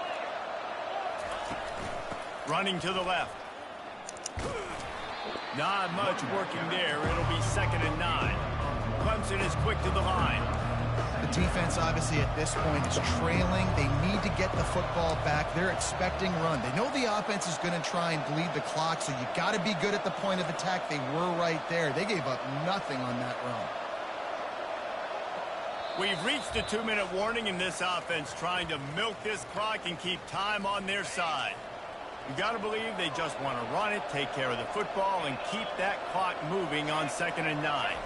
Running to the left. Not much working there. It'll be 2nd and 9. Clemson is quick to the line. The defense, obviously, at this point is trailing. They need to get the football back. They're expecting run. They know the offense is going to try and bleed the clock, so you got to be good at the point of attack. They were right there. They gave up nothing on that run. We've reached a 2-minute warning in this offense, trying to milk this clock and keep time on their side. You got to believe they just want to run it, take care of the football, and keep that clock moving on 2nd and 9.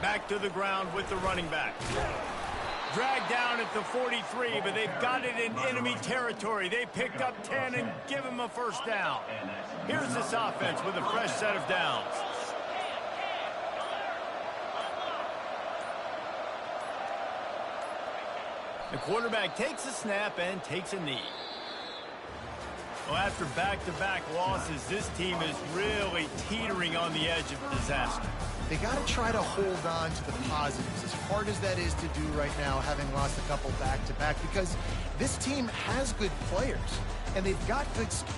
Back to the ground with the running back. Dragged down at the 43, but they've got it in enemy territory. They picked up 10 and give him a first down. Here's this offense with a fresh set of downs. The quarterback takes a snap and takes a knee. Well, after back-to-back losses, this team is really teetering on the edge of disaster. They got to try to hold on to the positives, as hard as that is to do right now, having lost a couple back-to-back, because this team has good players, and they've got good skills.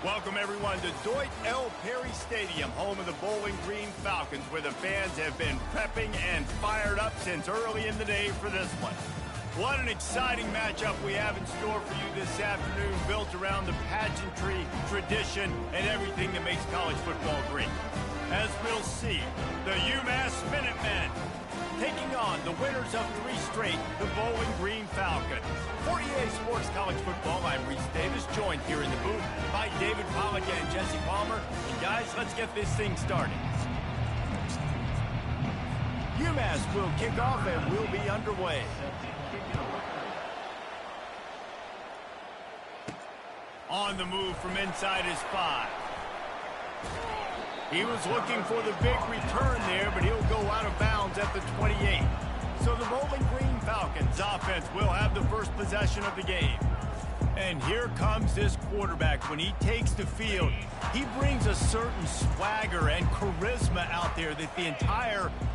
Welcome, everyone, to Deutsch L. Perry Stadium, home of the Bowling Green Falcons, where the fans have been prepping and fired up since early in the day for this one. What an exciting matchup we have in store for you this afternoon, built around the pageantry, tradition, and everything that makes college football great. As we'll see, the UMass Minutemen taking on the winners of 3 straight, the Bowling Green Falcons. For EA Sports College Football, I'm Reese Davis, joined here in the booth by David Pollack and Jesse Palmer. And guys, let's get this thing started. UMass will kick off and we'll be underway. On the move from inside his 5. He was looking for the big return there, but he'll go out of bounds at the 28. So the Bowling Green Falcons offense will have the first possession of the game. And here comes this quarterback. When he takes the field, he brings a certain swagger and charisma out there that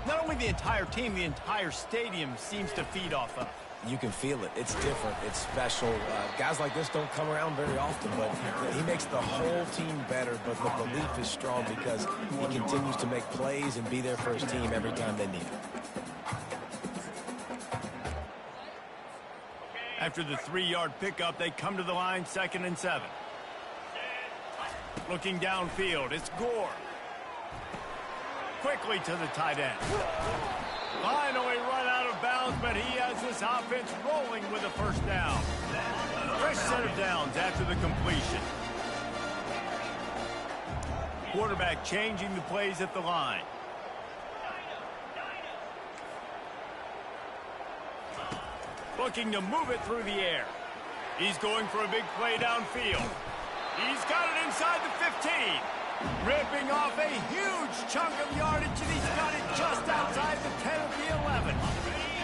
not only the entire team, the entire stadium seems to feed off of. You can feel it. It's different. It's special. Guys like this don't come around very often, but he makes the whole team better. But the belief is strong because he continues to make plays and be there for his team every time they need him. After the 3-yard pickup, they come to the line, 2nd and 7. Looking downfield, it's Gore. Quickly to the tight end. Finally run out of bounds, but he has this offense rolling with a first down. Fresh set of downs after the completion. Quarterback changing the plays at the line. Looking to move it through the air. He's going for a big play downfield. He's got it inside the 15. Ripping off a huge chunk of yardage, and he's got it just outside the 10 of the 11.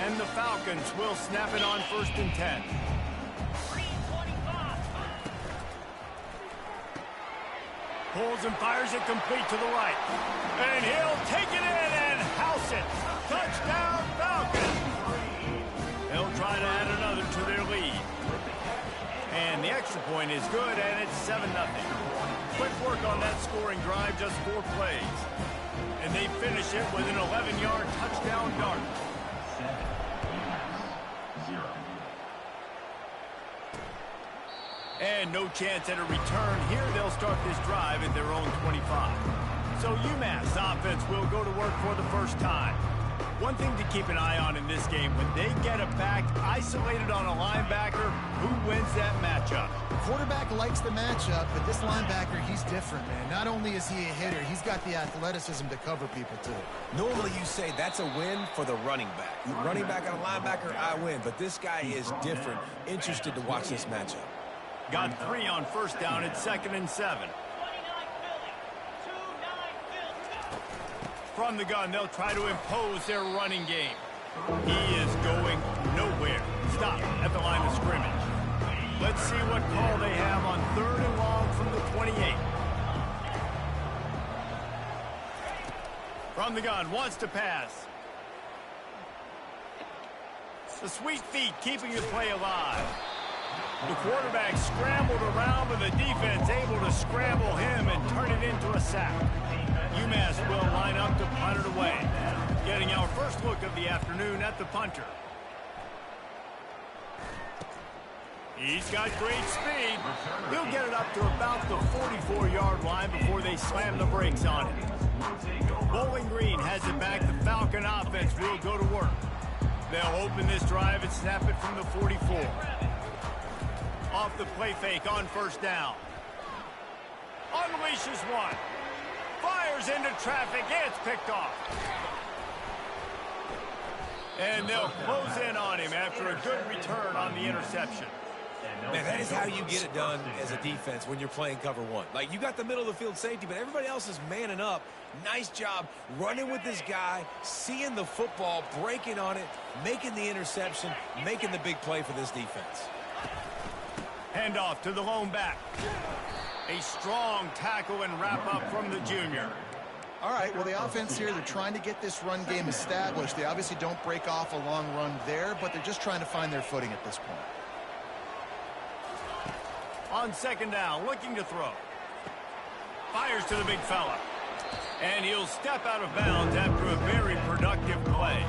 And the Falcons will snap it on 1st and 10. Pulls and fires it complete to the right. And he'll take it in and house it. Touchdown, Falcons. They'll try to add another to their lead. And the extra point is good, and it's 7-0. Quick work on that scoring drive, just 4 plays. And they finish it with an 11-yard touchdown dart. 0. And no chance at a return here. They'll start this drive at their own 25. So UMass offense will go to work for the first time. One thing to keep an eye on in this game, when they get a back isolated on a linebacker, who wins that matchup? Quarterback likes the matchup, but this linebacker, he's different, man. Not only is he a hitter, he's got the athleticism to cover people, too. Normally you say that's a win for the running back. Running back on a linebacker, I win. But this guy is different. Interested to watch this matchup. Got 3 on first down at 2nd and 7. From the gun, they'll try to impose their running game. He is going nowhere. Stop at the line of scrimmage. Let's see what call they have on 3rd and long from the 28. From the gun, wants to pass. The sweet feet keeping the play alive. The quarterback scrambled around, but the defense able to scramble him and turn it into a sack. UMass will line up to punt it away. Getting our first look of the afternoon at the punter. He's got great speed. He'll get it up to about the 44-yard line before they slam the brakes on it. Bowling Green has it back. The Falcon offense will go to work. They'll open this drive and snap it from the 44. Off the play fake on first down. Unleashes one. Fires into traffic. It's picked off. And they'll close in on him after a good return on the interception. Man, that is how you get it done as a defense when you're playing cover 1. Like, you got the middle of the field safety, but everybody else is manning up. Nice job running with this guy, seeing the football, breaking on it, making the interception, making the big play for this defense. Handoff to the lone back. A strong tackle and wrap up from the junior. All right, well, the offense here, they're trying to get this run game established. They obviously don't break off a long run there, but they're just trying to find their footing at this point. On 2nd down, looking to throw. Fires to the big fella. And he'll step out of bounds after a very productive play.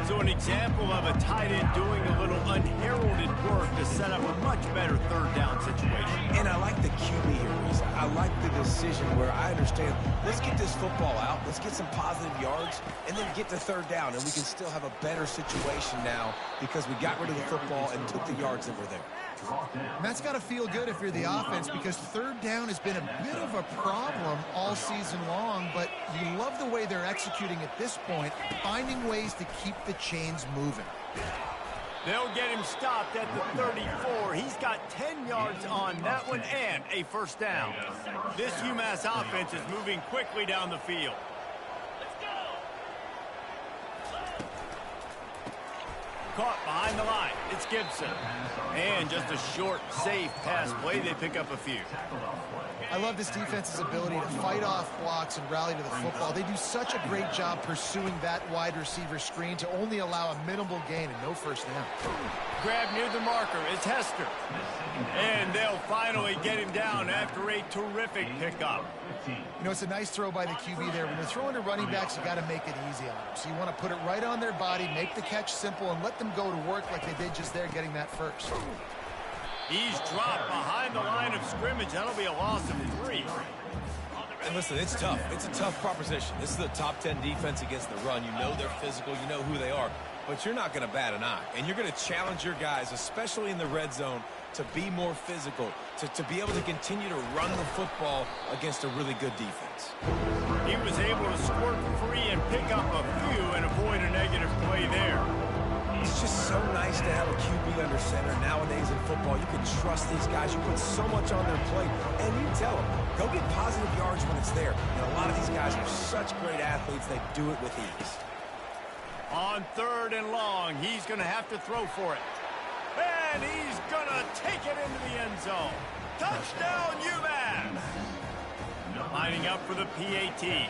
So an example of a tight end doing a little unheralded work to set up a much better 3rd down situation. And I like the QB here, Reese. I like the decision where I understand, let's get this football out, let's get some positive yards, and then get to 3rd down, and we can still have a better situation now because we got rid of the football and took the yards that were there. And that's got to feel good if you're the offense, because 3rd down has been a bit of a problem all season long, but you love the way they're executing at this point, finding ways to keep the chains moving. They'll get him stopped at the 34. He's got 10 yards on that one and a first down. This UMass offense is moving quickly down the field. Caught behind the line. It's Gibson. And just a short, safe pass play. They pick up a few. I love this defense's ability to fight off blocks and rally to the football. They do such a great job pursuing that wide receiver screen to only allow a minimal gain and no first down. Grab near the marker. It's Hester. And they'll finally get him down after a terrific pickup. You know, it's a nice throw by the QB there. When you're throwing to running backs, you got to make it easy on them. So you want to put it right on their body, make the catch simple, and let them go to work like they did just there getting that first. He's dropped behind the line of scrimmage. That'll be a loss of 3. And listen, it's tough. It's a tough proposition. This is the top 10 defense against the run. You know they're physical. You know who they are. But you're not going to bat an eye. And you're going to challenge your guys, especially in the red zone, to be more physical, to be able to continue to run the football against a really good defense. He was able to squirt free and pick up a few and avoid a negative play there. It's just so nice to have a QB under center. Nowadays in football, you can trust these guys. You put so much on their plate, and you tell them, go get positive yards when it's there. And a lot of these guys are such great athletes, they do it with ease. On 3rd and long, he's going to have to throw for it. And he's going to take it into the end zone. Touchdown, UMass! Lining up for the PAT.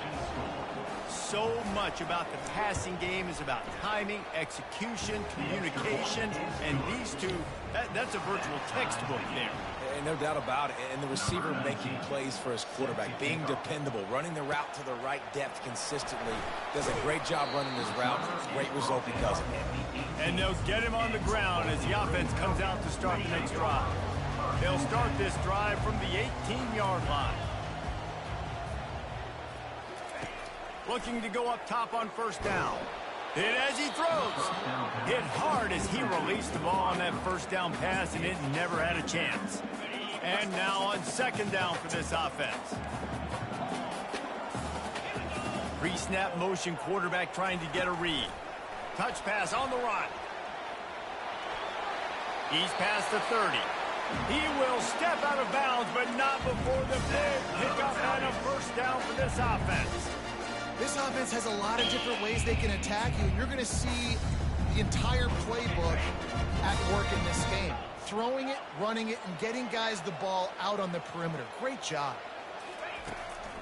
So much about the passing game is about timing, execution, communication, and these two, that's a virtual textbook there. And no doubt about it. And the receiver making plays for his quarterback, being dependable, running the route to the right depth consistently. Does a great job running his route. Great result because of it. And they'll get him on the ground as the offense comes out to start the next drive. They'll start this drive from the 18-yard line. Looking to go up top on 1st down. Hit as he throws. Hit hard as he released the ball on that 1st down pass, and it never had a chance. And now on 2nd down for this offense. Pre-snap motion quarterback trying to get a read. Touch pass on the run. He's past the 30. He will step out of bounds, but not before the big pickup and a 1st down for this offense. This offense has a lot of different ways they can attack you, and you're going to see the entire playbook at work in this game. Throwing it, running it, and getting guys the ball out on the perimeter. Great job.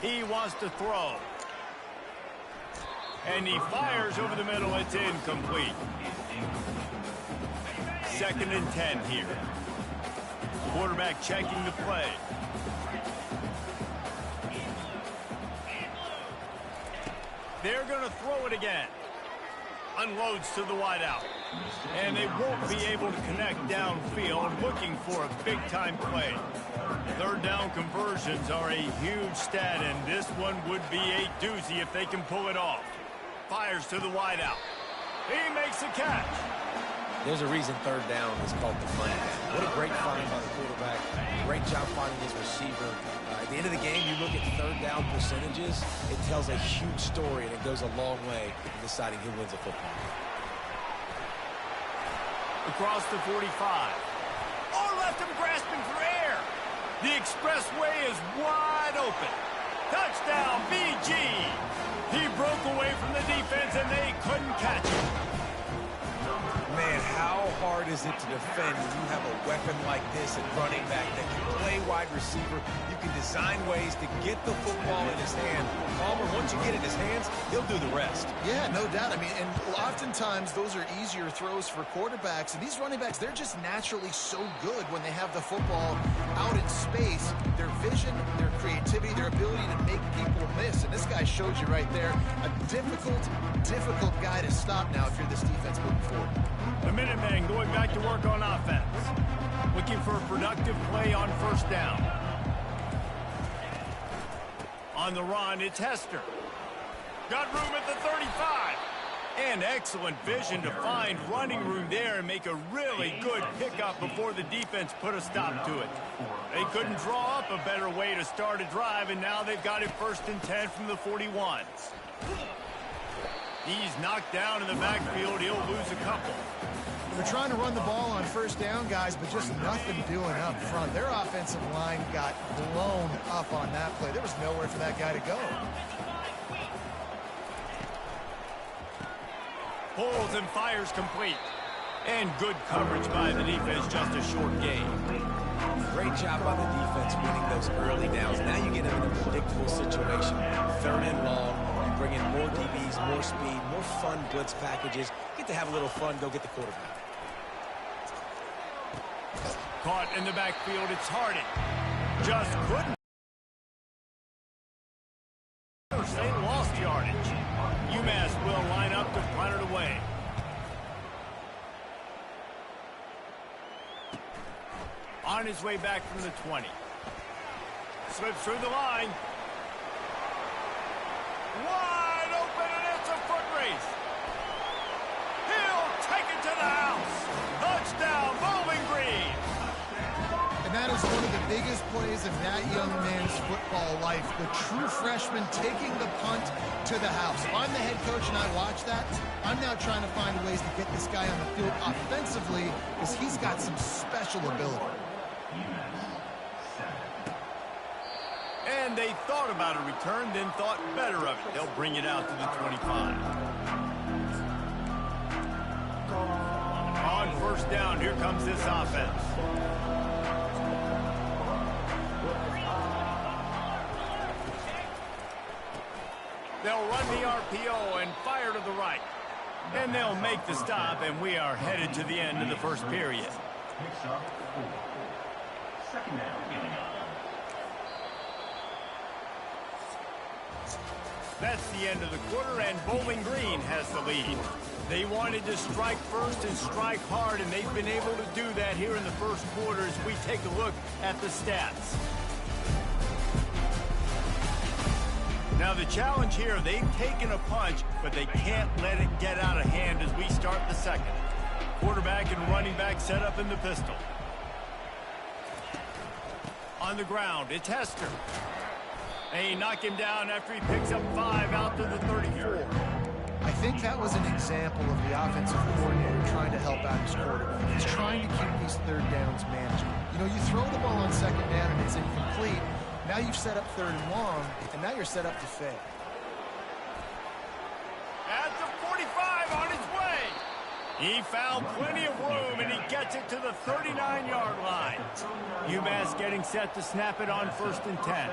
He wants to throw. And he fires over the middle. It's incomplete. 2nd and 10 here. Quarterback checking the play. They're going to throw it again. Unloads to the wideout. And they won't be able to connect downfield, looking for a big-time play. 3rd down conversions are a huge stat, and this one would be a doozy if they can pull it off. Fires to the wideout. He makes the catch. There's a reason 3rd down is called the money. What a great find by the quarterback. Great job finding his receiver. At the end of the game, you look at 3rd down percentages, it tells a huge story, and it goes a long way in deciding who wins a football game. Across the 45. Oh, left him grasping for air. The expressway is wide open. Touchdown, BG. He broke away from the defense, and they couldn't catch him. Man, how hard is it to defend when you have a weapon like this at running back that can play wide receiver? You can design ways to get the football in his hand. Palmer, once you get it in his hands, he'll do the rest. Yeah, no doubt. I mean, and oftentimes those are easier throws for quarterbacks. And these running backs, they're just naturally so good when they have the football out in space. Their vision, their creativity, their ability to make people miss. And this guy shows you right there a difficult guy to stop now if you're this defense moving forward. The Minutemen going back to work on offense. Looking for a productive play on 1st down. On the run, it's Hester. Got room at the 35. And excellent vision to find running room there and make a really good pickup before the defense put a stop to it. They couldn't draw up a better way to start a drive, and now they've got it 1st and 10 from the 41. He's knocked down in the backfield. He'll lose a couple. They're trying to run the ball on 1st down, guys, but just nothing doing up front. Their offensive line got blown up on that play. There was nowhere for that guy to go. Pulls and fires complete. And good coverage by the defense, just a short game. Great job by the defense winning those early downs. Now you get them in a predictable situation. 3rd and long. You bring in more DBs, more speed, more fun blitz packages. Get to have a little fun. Go get the quarterback. Caught in the backfield. It's Harding. Just couldn't. They lost yardage. UMass will line up to punt it away. On his way back from the 20. Slips through the line. Wide open, and it's a foot race. He'll take it to the house. Touchdown, Bowling Green. And that is one of the biggest plays of that young man's football life. The true freshman taking the punt to the house. If I'm the head coach and I watch that, I'm now trying to find ways to get this guy on the field offensively because he's got some special ability. And they thought about a return, then thought better of it. They'll bring it out to the 25. On 1st down, here comes this offense. They'll run the RPO and fire to the right. And they'll make the stop, and we are headed to the end of the 1st period. Picks up 4. 2nd down. That's the end of the quarter, and Bowling Green has the lead. They wanted to strike first and strike hard, and they've been able to do that here in the 1st quarter as we take a look at the stats. Now the challenge here, they've taken a punch, but they can't let it get out of hand as we start the 2nd. Quarterback and running back set up in the pistol. On the ground, it's Hester. They knock him down after he picks up 5 out to the 34. I think that was an example of the offensive coordinator trying to help out his quarterback. He's trying to keep these 3rd downs manageable. You know, you throw the ball on 2nd down and it's incomplete. Now you've set up 3rd and long, and now you're set up to fail. At the 45 on his way. He found plenty of room, and he gets it to the 39-yard line. UMass getting set to snap it on 1st and 10.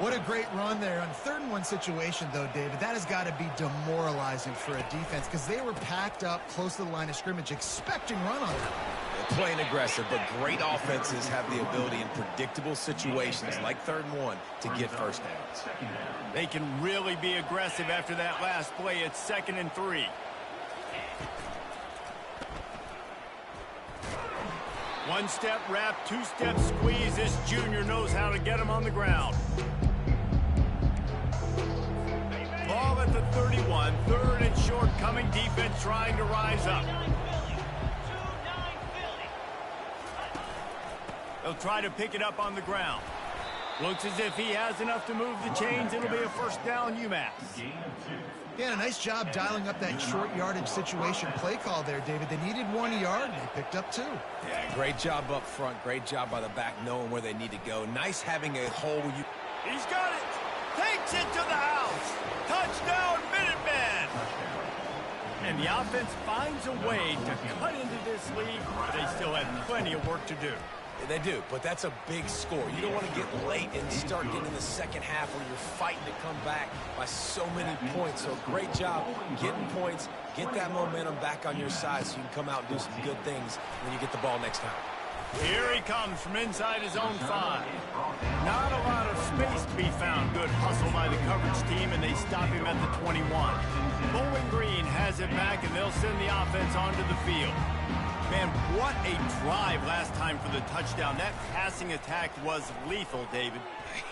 What a great run there. On 3rd and 1 situation, though, David, that has got to be demoralizing for a defense because they were packed up close to the line of scrimmage expecting run on them. They're playing aggressive, but great offenses have the ability in predictable situations like 3rd and 1 to get 1st downs. They can really be aggressive after that last play. It's 2nd and 3. One-step wrap, 2-step squeeze. This junior knows how to get him on the ground. Ball at the 31. 3rd and short, coming defense trying to rise up. They'll try to pick it up on the ground. Looks as if he has enough to move the chains. It'll be a 1st down, UMass. Yeah, a nice job dialing up that short yardage situation play call there, David. They needed 1 yard, and they picked up 2. Yeah, great job up front. Great job by the back knowing where they need to go. Nice having a hole where you... He's got it. Takes it to the house. Touchdown, Minutemen. And the offense finds a way to cut into this lead, but they still have plenty of work to do. They do, but that's a big score. You don't want to get late and start getting in the 2nd half where you're fighting to come back by so many points. So great job getting points, get that momentum back on your side so you can come out and do some good things when you get the ball next time. Here he comes from inside his own 5. Not a lot of space to be found. Good hustle by the coverage team, and they stop him at the 21. Bowling Green has it back, and they'll send the offense onto the field. Man, what a drive last time for the touchdown. That passing attack was lethal, David.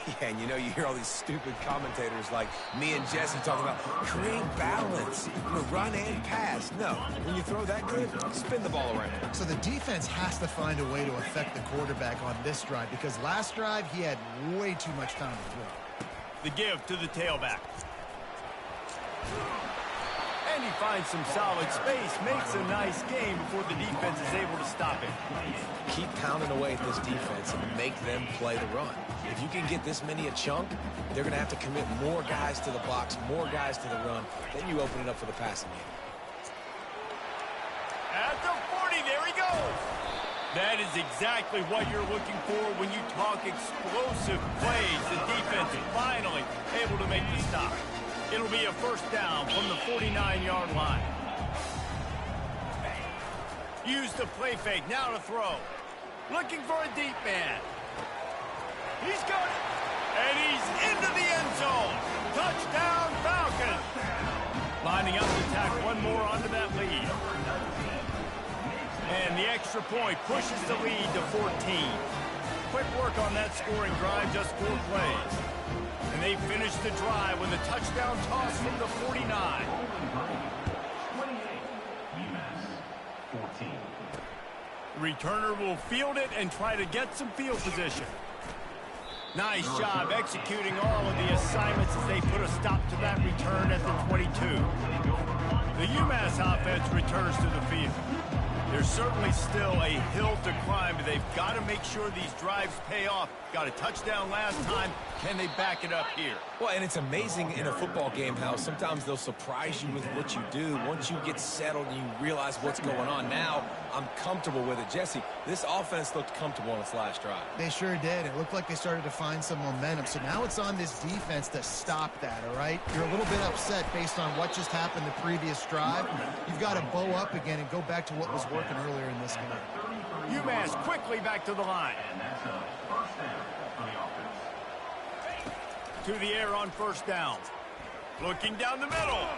Yeah, and you know, you hear all these stupid commentators like me and Jesse talking about create balance, run and pass. No, when you throw that good, spin the ball around. So the defense has to find a way to affect the quarterback on this drive because last drive he had way too much time to throw. The give to the tailback. And he finds some solid space, makes a nice game before the defense is able to stop it. Keep pounding away at this defense and make them play the run. If you can get this many a chunk, they're going to have to commit more guys to the box, more guys to the run. Then you open it up for the passing game. At the 40, there he goes. That is exactly what you're looking for when you talk explosive plays. The defense finally able to make the stop. It'll be a first down from the 49-yard line. Use the play fake, now to throw. Looking for a deep man. He's got it. And he's into the end zone. Touchdown, Falcons. Lining up to tack one more onto that lead. And the extra point pushes the lead to 14. Quick work on that scoring drive, just 4 plays. And they finish the drive with a touchdown toss from the 49. 28, UMass 14. Returner will field it and try to get some field position. Nice job executing all of the assignments as they put a stop to that return at the 22. The UMass offense returns to the field. There's certainly still a hill to climb, but they've got to make sure these drives pay off. Got a touchdown last time. Can they back it up here? Well, and it's amazing in a football game how sometimes they'll surprise you with what you do. Once you get settled and you realize what's going on, now I'm comfortable with it. Jesse, this offense looked comfortable on its last drive. They sure did. It looked like they started to find some momentum. So now it's on this defense to stop that, all right? You're a little bit upset based on what just happened the previous drive. You've got to bow up again and go back to what was working earlier in this game. UMass quickly back to the line. And that's a first down for the offense. To the air on first down. Looking down the middle.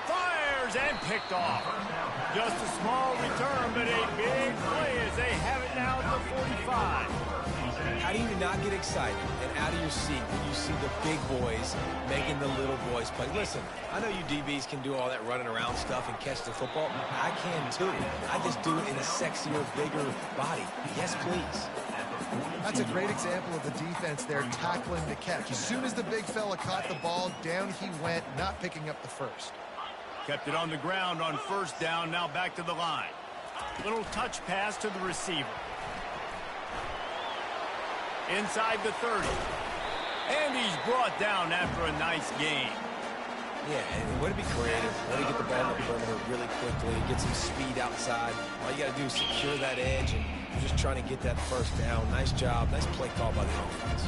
Fires and picked off. Just a small return, but a big play as they have it now at the 45. How do you not get excited and out of your seat when you see the big boys making the little boys play? Listen, I know you DBs can do all that running around stuff and catch the football. I can too. I just do it in a sexier, bigger body. Yes, please. That's a great example of the defense there tackling the catch. As soon as the big fella caught the ball, down he went, not picking up the first. Kept it on the ground on first down, now back to the line. Little touch pass to the receiver. Inside the 30. And he's brought down after a nice gain. Yeah, and way to be creative. Way to get the ball in the perimeter really quickly, get some speed outside. All you got to do is secure that edge, and you're just trying to get that first down. Nice job. Nice play call by the offense.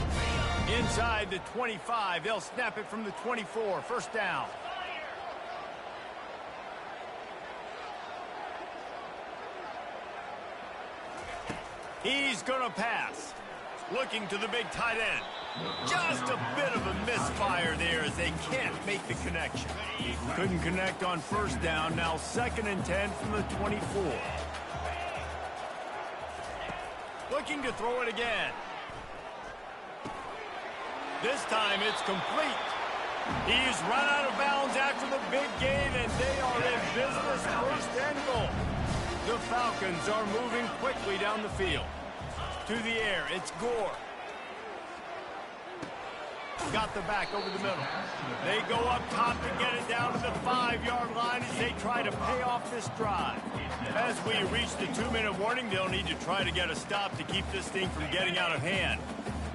Inside the 25. They'll snap it from the 24. First down. He's going to pass. Looking to the big tight end. Just a bit of a misfire there as they can't make the connection. Couldn't connect on first down. Now 2nd and 10 from the 24. Looking to throw it again. This time it's complete. He's run out of bounds after the big gain, and they are in business, 1st and goal. The Falcons are moving quickly down the field. To the air, it's Gore. Got the back over the middle. They go up top to get it down to the 5-yard line as they try to pay off this drive. As we reach the 2-minute warning, they'll need to try to get a stop to keep this thing from getting out of hand.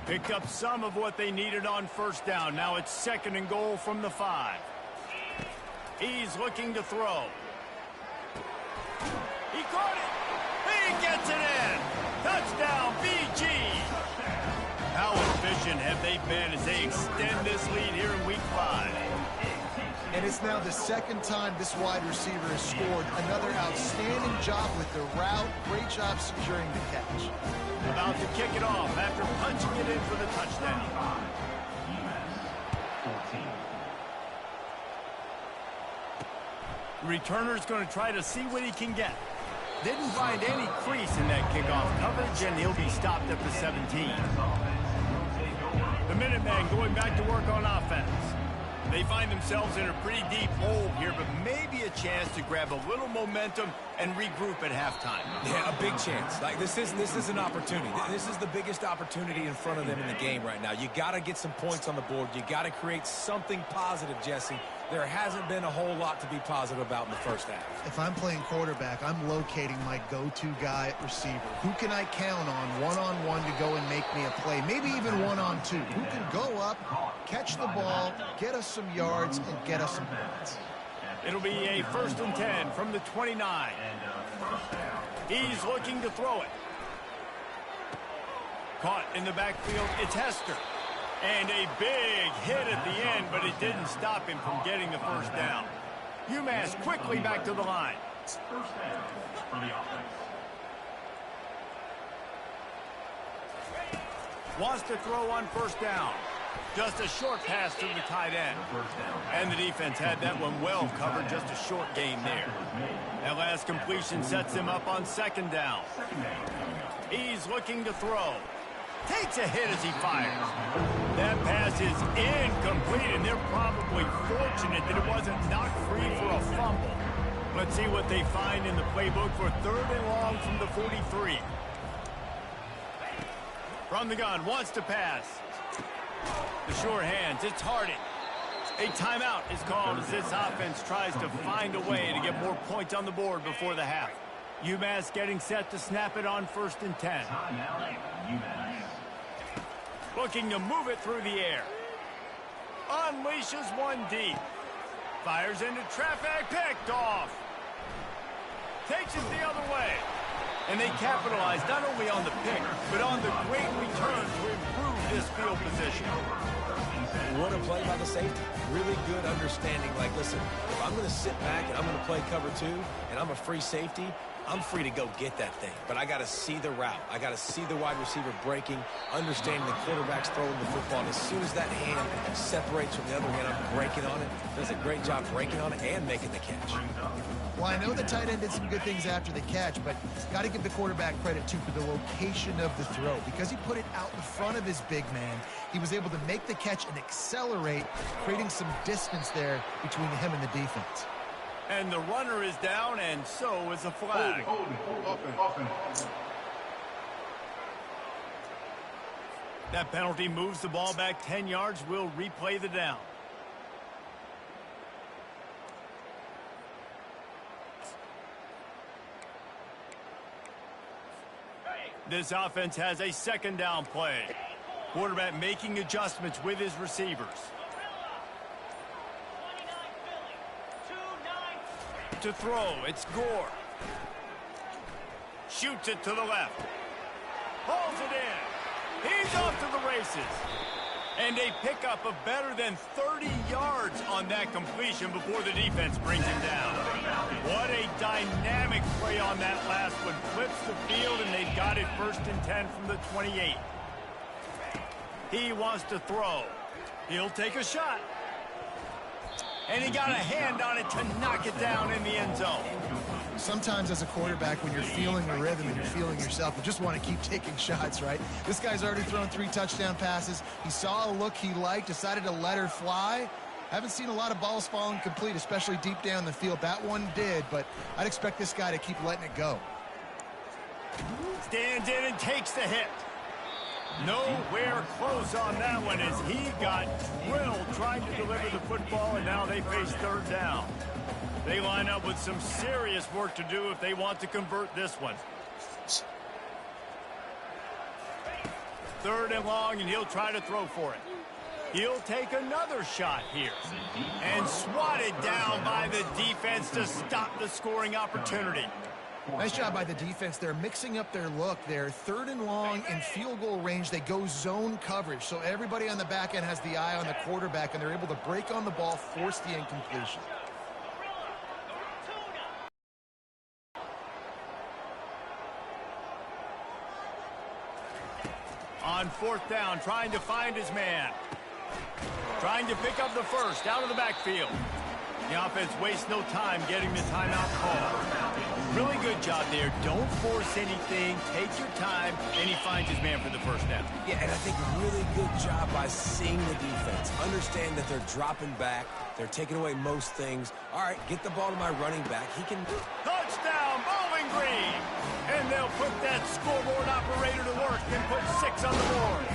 Picked up some of what they needed on first down. Now it's 2nd and goal from the 5. He's looking to throw. He caught it. He gets it in. Touchdown, BG. How efficient have they been as they extend this lead here in Week 5? And it's now the 2nd time this wide receiver has scored. Another outstanding job with the route. Great job securing the catch. About to kick it off after punching it in for the touchdown. 14. Returner's going to try to see what he can get. Didn't find any crease in that kickoff coverage, and he'll be stopped at the 17. The Minutemen going back to work on offense. They find themselves in a pretty deep hole here, but maybe a chance to grab a little momentum and regroup at halftime. Yeah, a big chance. Like this is an opportunity. This is the biggest opportunity in front of them in the game right now. You got to get some points on the board. You got to create something positive, Jesse. There hasn't been a whole lot to be positive about in the first half. If I'm playing quarterback, I'm locating my go-to guy at receiver. Who can I count on one-on-one to go and make me a play? Maybe even one-on-two. Who can go up, catch the ball, get us some yards, and get us some points? It'll be a 1st and 10 from the 29. He's looking to throw it. Caught in the backfield, it's Hester. And a big hit at the end, but it didn't stop him from getting the first down. UMass quickly back to the line. First down for the offense. Wants to throw on 1st down. Just a short pass to the tight end. And the defense had that one well covered, just a short gain there. That last completion sets him up on 2nd down. He's looking to throw. Takes a hit as he fires. That pass is incomplete, and they're probably fortunate that it wasn't knocked free for a fumble. Let's see what they find in the playbook for 3rd and long from the 43. From the gun, wants to pass. The sure hands, it's Harding. A timeout is called as this offense tries to find a way to get more points on the board before the half. UMass getting set to snap it on 1st and 10. Looking to move it through the air. Unleashes one deep. Fires into traffic, picked off. Takes it the other way. And they capitalize not only on the pick, but on the great return to improve this field position. What a play by the safety. Really good understanding. Like, listen, if I'm going to sit back and I'm going to play cover 2 and I'm a free safety, I'm free to go get that thing. But I got to see the route. I got to see the wide receiver breaking, understanding the quarterback's throwing the football. And as soon as that hand separates from the other hand, I'm breaking on it. Does a great job breaking on it and making the catch. Well, I know the tight end did some good things after the catch, but got to give the quarterback credit, too, for the location of the throw. Because he put it out in front of his big man, he was able to make the catch and accelerate, creating some distance there between him and the defense. And the runner is down, and so is the flag. Offense. That penalty moves the ball back 10 yards. We'll replay the down. This offense has a 2nd down play. Quarterback making adjustments with his receivers. To throw, it's Gore. Shoots it to the left. Hauls it in. He's off to the races. And a pickup of better than 30 yards on that completion before the defense brings him down. What a dynamic play on that last one. Flips the field, and they've got it 1st and 10 from the 28. He wants to throw. He'll take a shot. And he got a hand on it to knock it down in the end zone. Sometimes as a quarterback, when you're feeling the rhythm and you're feeling yourself, you just want to keep taking shots, right? This guy's already thrown 3 touchdown passes. He saw a look he liked, decided to let her fly. Haven't seen a lot of balls falling complete, especially deep down the field. That one did, but I'd expect this guy to keep letting it go. Stands in and takes the hit. Nowhere close on that one as he got drilled trying to deliver the football, and now they face 3rd down. They line up with some serious work to do if they want to convert this one. 3rd and long, and he'll try to throw for it. He'll take another shot here. And swatted down by the defense to stop the scoring opportunity. Nice job by the defense. They're mixing up their look there. 3rd and long in field goal range. They go zone coverage. So everybody on the back end has the eye on the quarterback, and they're able to break on the ball, force the incompletion. On 4th down, trying to find his man. Trying to pick up the first out of the backfield. The offense wastes no time getting the timeout call. Really good job there. Don't force anything. Take your time, and he finds his man for the first down. Yeah, and I think really good job by seeing the defense. Understand that they're dropping back. They're taking away most things. All right, get the ball to my running back. He can... Touchdown, Bowling Green! And they'll put that scoreboard operator to work and put 6 on the board.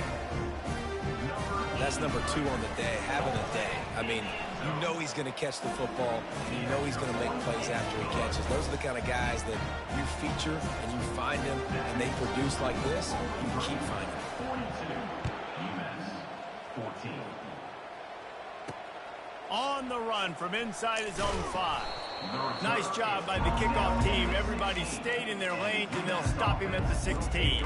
That's number 2 on the day, having a day. I mean, you know he's going to catch the football, and you know he's going to make plays after he catches. Those are the kind of guys that you feature and you find them, and they produce like this, you keep finding them. 42, UMass 14. On the run from inside his own 5. Nice job by the kickoff team. Everybody stayed in their lanes, and they'll stop him at the 16.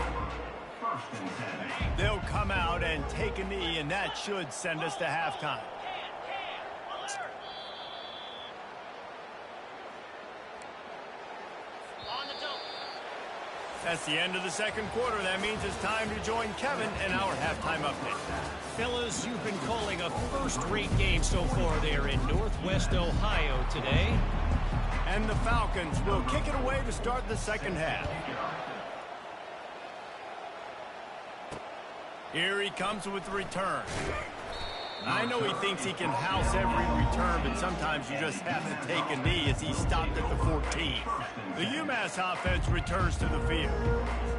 They'll come out and take a knee, and that should send us to halftime. That's the end of the second quarter. That means it's time to join Kevin in our halftime update. Fellas, you've been calling a first-rate game so far there in Northwest Ohio today. And the Falcons will kick it away to start the second half. Here he comes with the return. I know he thinks he can house every return, but sometimes you just have to take a knee as he stopped at the 14. The UMass offense returns to the field.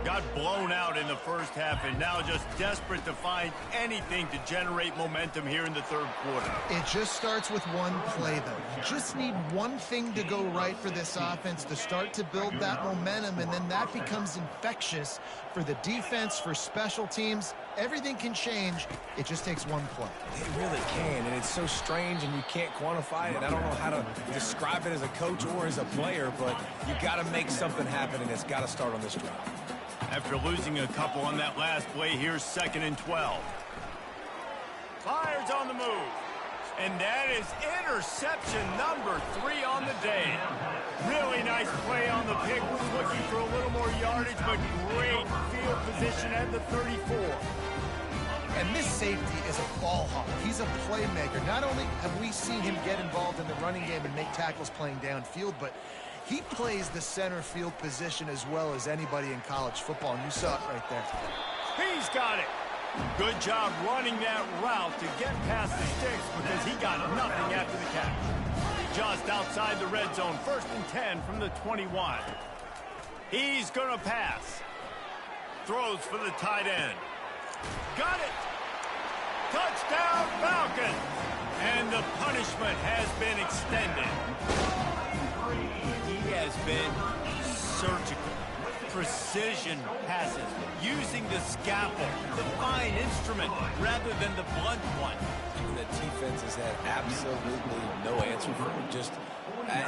Got blown out in the first half and now just desperate to find anything to generate momentum here in the third quarter. It just starts with one play, though. You just need one thing to go right for this offense to start to build that momentum, and then that becomes infectious for the defense, for special teams. Everything can change. It just takes one play. It really can, and it's so strange, and you can't quantify it. I don't know how to describe it as a coach or as a player, but you got to make something happen, and it's got to start on this drive. After losing a couple on that last play, here's 2nd and 12. Fires on the move. And that is interception number 3 on the day. Really nice play on the pick. Was looking for a little more yardage, but great field position at the 34. And this safety is a ball hawk. He's a playmaker. Not only have we seen him get involved in the running game and make tackles playing downfield, but he plays the center field position as well as anybody in college football, and you saw it right there. He's got it. Good job running that route to get past the sticks because he got nothing after the catch. Just outside the red zone, 1st and 10 from the 21. He's going to pass. Throws for the tight end. Got it. Touchdown, Falcons. And the punishment has been extended. He has been surgical. Precision passes, using the scalpel, the fine instrument, rather than the blunt one. The defense has had absolutely no answer for him. Just,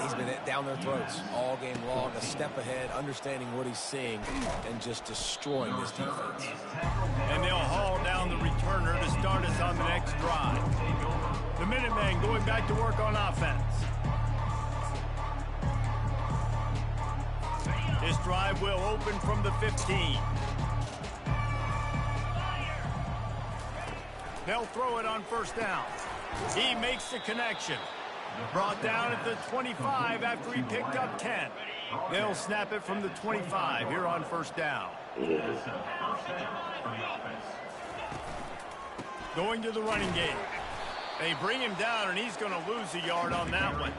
he's been down their throats all game long, a step ahead, understanding what he's seeing, and just destroying this defense. And they'll haul down the returner to start us on the next drive. The Minutemen going back to work on offense. This drive will open from the 15. They'll throw it on 1st down. He makes the connection. Brought down at the 25 after he picked up 10. They'll snap it from the 25 here on 1st down. Going to the running game. They bring him down, and he's going to lose a yard on that one.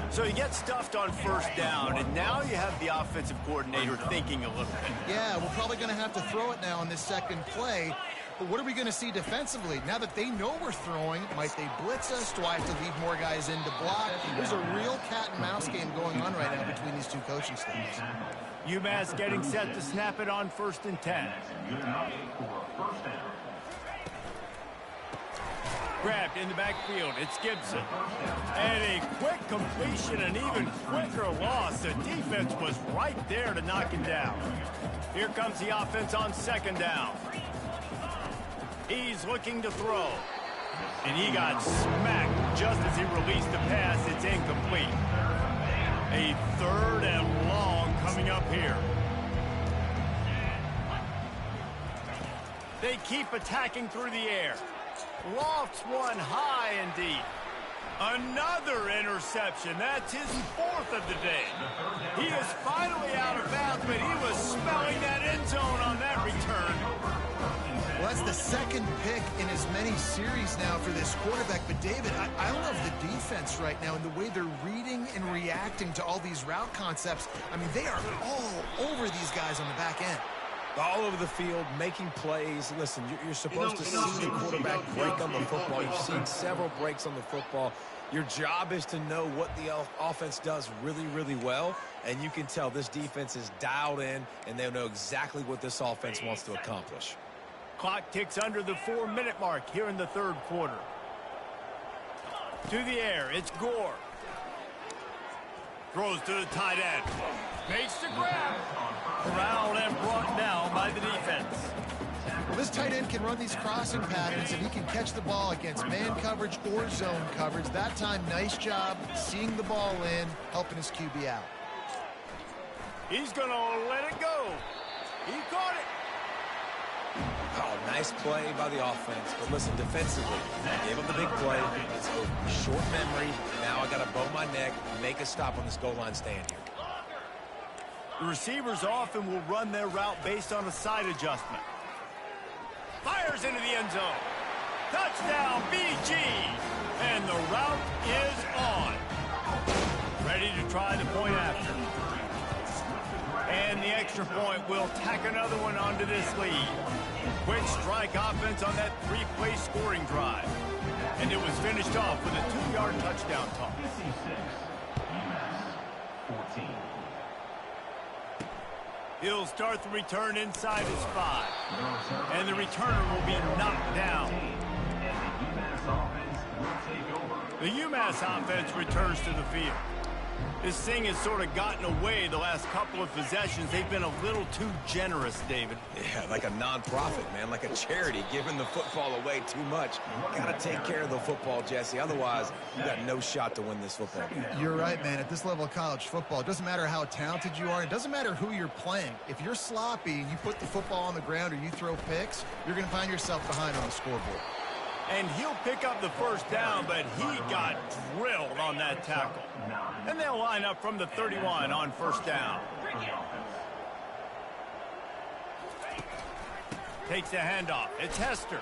So he gets stuffed on 1st down, and now you have the offensive coordinator thinking a little bit. Yeah, we're probably going to have to throw it now on this second play. But what are we going to see defensively? Now that they know we're throwing, might they blitz us? Do I have to leave more guys in to block? There's a real cat-and-mouse game going on right now between these two coaching staffs. UMass getting set to snap it on 1st and 10. Grabbed in the backfield. It's Gibson. And a quick completion, an even quicker loss. The defense was right there to knock him down. Here comes the offense on 2nd down. He's looking to throw. And he got smacked just as he released the pass. It's incomplete. A 3rd and long coming up here. They keep attacking through the air. Lofts one high and deep. Another interception. That's his 4th of the day. He is finally out of bounds, but he was smelling that end zone on that return. Well, that's the 2nd pick in as many series now for this quarterback. But, David, I love the defense right now and the way they're reading and reacting to all these route concepts. I mean, they are all over these guys on the back end. All over the field, making plays. Listen, you're supposed to see the quarterback break on the football. You've seen several breaks on the football. Your job is to know what the offense does really, really well, and you can tell this defense is dialed in, and they know exactly what this offense wants to accomplish. Clock ticks under the 4-minute mark here in the 3rd quarter. To the air, it's Gore. Throws to the tight end. Makes the grab. Corralled and brought down by the defense. Well, this tight end can run these crossing patterns, and he can catch the ball against man coverage or zone coverage. That time, nice job seeing the ball in, helping his QB out. He's going to let it go. He caught it. Oh, nice play by the offense. But listen, defensively, I gave him the big play. It's a short memory. Now I got to bow my neck, make a stop on this goal line stand here. The receivers often will run their route based on a side adjustment. Fires into the end zone. Touchdown, BG. And the route is on. Ready to try the point after. And the extra point will tack another one onto this lead. Quick strike offense on that three-play scoring drive. And it was finished off with a 2-yard touchdown toss. 14. He'll start the return inside his 5. And the returner will be knocked down. The UMass offense returns to the field. This thing has sort of gotten away the last couple of possessions. They've been a little too generous, David. Yeah, like a non-profit, man, like a charity, giving the football away too much. Got to take care of the football, Jesse. Otherwise, you got no shot to win this football game. You're right, man. At this level of college football, it doesn't matter how talented you are. It doesn't matter who you're playing. If you're sloppy and you put the football on the ground or you throw picks, you're going to find yourself behind on the scoreboard. And he'll pick up the first down, but he got drilled on that tackle. And they'll line up from the 31 on first down. Takes the handoff. It's Hester.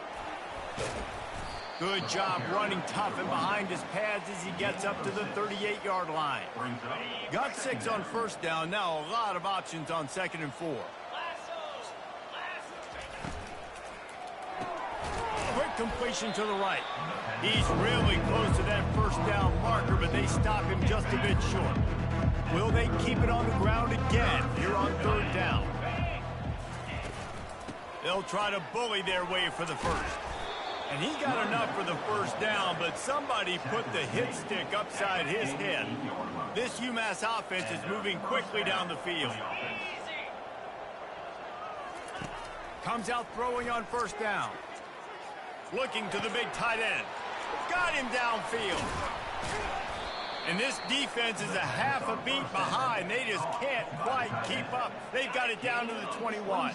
Good job running tough and behind his pads as he gets up to the 38-yard line. Got 6 on first down. Now a lot of options on 2nd and 4. Quick completion to the right. He's really close to that first down marker, but they stop him just a bit short. Will they keep it on the ground again here on 3rd down? They'll try to bully their way for the first. And he got enough for the first down, but somebody put the hit stick upside his head. This UMass offense is moving quickly down the field. Comes out throwing on first down. Looking to the big tight end. Got him downfield. And this defense is a half a beat behind. They just can't quite keep up. They've got it down to the 21.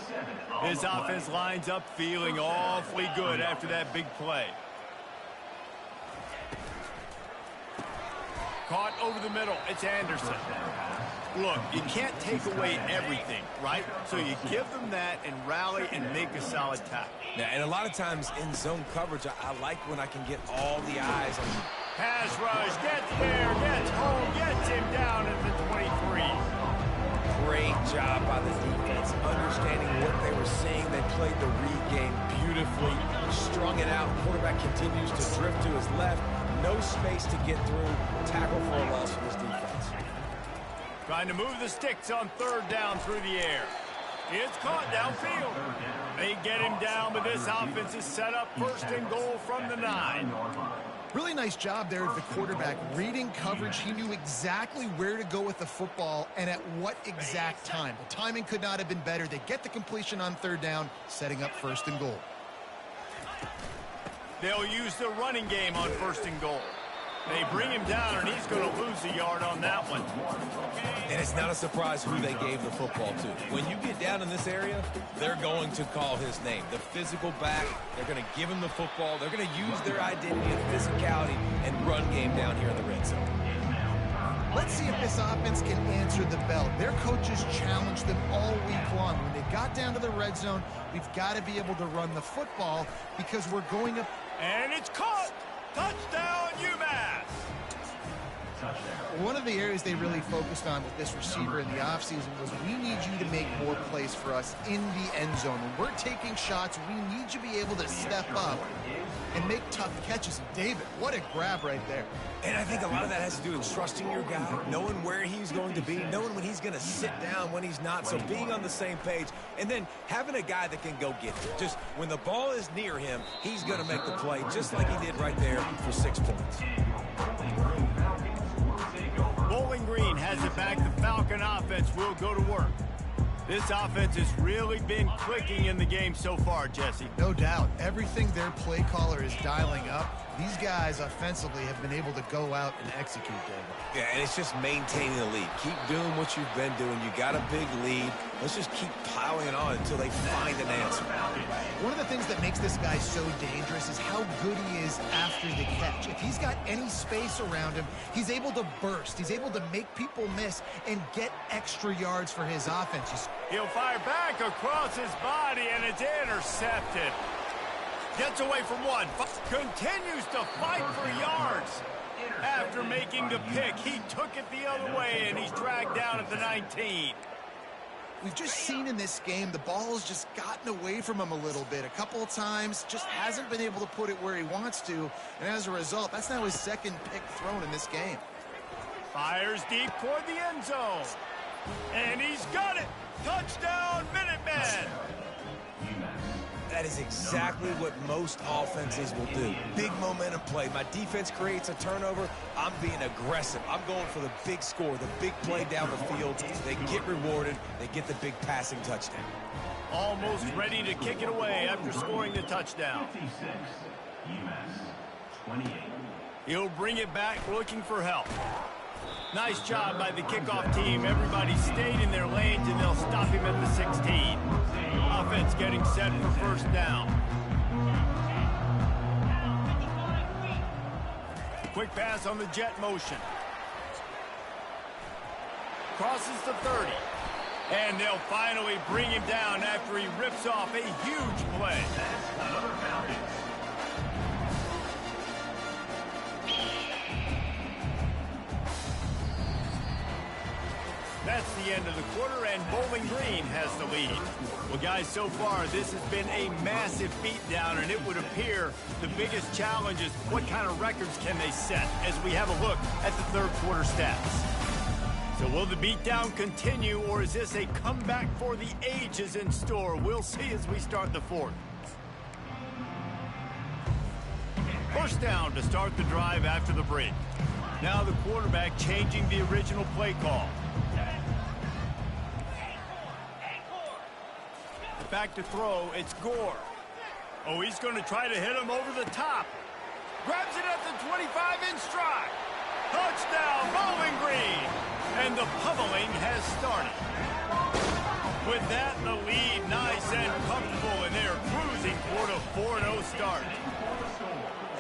This offense lines up feeling awfully good after that big play. Caught over the middle. It's Anderson. Look, you can't take away everything, right? So you give them that and rally and make a solid tackle. Yeah, and a lot of times in zone coverage, I like when I can get all the eyes on you. Pass rush, gets there, gets home, gets him down at the 23. Great job by the defense, understanding what they were seeing. They played the read game beautifully, strung it out. Quarterback continues to drift to his left. No space to get through. Tackle for a loss for this defense. Trying to move the sticks on 3rd down through the air. It's caught downfield. They get him down, but this offense is set up 1st and goal from the 9. Really nice job there of the quarterback. Reading coverage, he knew exactly where to go with the football and at what exact time. The timing could not have been better. They get the completion on 3rd down, setting up 1st and goal. They'll use the running game on 1st and goal. They bring him down, and he's going to lose a yard on that one. And it's not a surprise who they gave the football to. When you get down in this area, they're going to call his name. The physical back, they're going to give him the football. They're going to use their identity of physicality and run game down here in the red zone. Let's see if this offense can answer the bell. Their coaches challenged them all week long. When they got down to the red zone, we've got to be able to run the football because we're going up. And it's caught. Touchdown, UMass. One of the areas they really focused on with this receiver in the offseason was we need you to make more plays for us in the end zone. When we're taking shots, we need you to be able to step up and make tough catches. And David, what a grab right there. And I think a lot of that has to do with trusting your guy, knowing where he's going to be, knowing when he's going to sit down, when he's not, so being on the same page, and then having a guy that can go get it. Just when the ball is near him, he's going to make the play, just like he did right there for 6 points. Bowling Green has it back. The Falcon offense will go to work. This offense has really been clicking in the game so far, Jesse. No doubt. Everything their play caller is dialing up, these guys offensively have been able to go out and execute, David. Yeah, and it's just maintaining the lead. Keep doing what you've been doing. You got a big lead. Let's just keep piling it on until they find an answer. One of the things that makes this guy so dangerous is how good he is after the catch. If he's got any space around him, he's able to burst. He's able to make people miss and get extra yards for his offense. He'll fire back across his body, and it's intercepted. Gets away from one. Continues to fight for yards. After making the pick, he took it the other way, and he's dragged down at the 19. We've just seen in this game the ball has just gotten away from him a little bit. A couple of times, just hasn't been able to put it where he wants to. And as a result, that's now his second pick thrown in this game. Fires deep toward the end zone. And he's got it. Touchdown, Minutemen. That is exactly what most offenses will do. Big momentum play. My defense creates a turnover. I'm being aggressive. I'm going for the big score, the big play down the field. They get rewarded. They get the big passing touchdown. Almost ready to kick it away after scoring the touchdown. 56, UMass 28. He'll bring it back looking for help. Nice job by the kickoff team. Everybody stayed in their lanes, and they'll stop him at the 16. Offense getting set for first down. Quick pass on the jet motion. Crosses the 30. And they'll finally bring him down after he rips off a huge play. That's another Falcons. That's the end of the quarter, and Bowling Green has the lead. Well, guys, so far, this has been a massive beatdown, and it would appear the biggest challenge is what kind of records can they set as we have a look at the third quarter stats. So will the beatdown continue, or is this a comeback for the ages in store? We'll see as we start the fourth. First down to start the drive after the break. Now the quarterback changing the original play call. Back to throw, it's Gore. Oh, he's going to try to hit him over the top. Grabs it at the 25 in stride. Touchdown, Bowling Green. And the pummeling has started. With that, the lead nice and comfortable, and they're cruising toward a 4-0 start.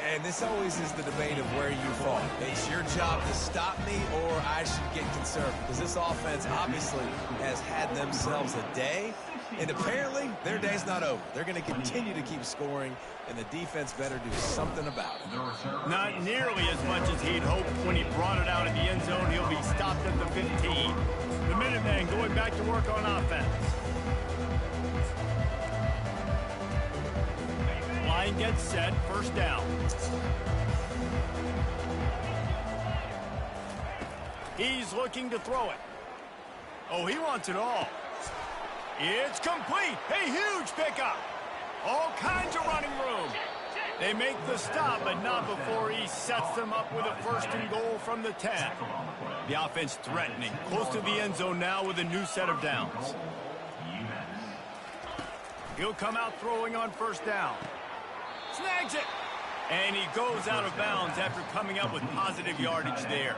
And this always is the debate of where you fall. It's your job to stop me, or I should get conservative. Because this offense obviously has had themselves a day. And apparently, their day's not over. They're going to continue to keep scoring, and the defense better do something about it. Not nearly as much as he'd hoped when he brought it out in the end zone. He'll be stopped at the 15. The Minutemen going back to work on offense. Line gets set, first down. He's looking to throw it. Oh, he wants it all. It's complete. A huge pickup. All kinds of running room. They make the stop, but not before he sets them up with a first and goal from the 10. The offense threatening. Close to the end zone now with a new set of downs. He'll come out throwing on first down. Snags it. And he goes out of bounds after coming up with positive yardage there.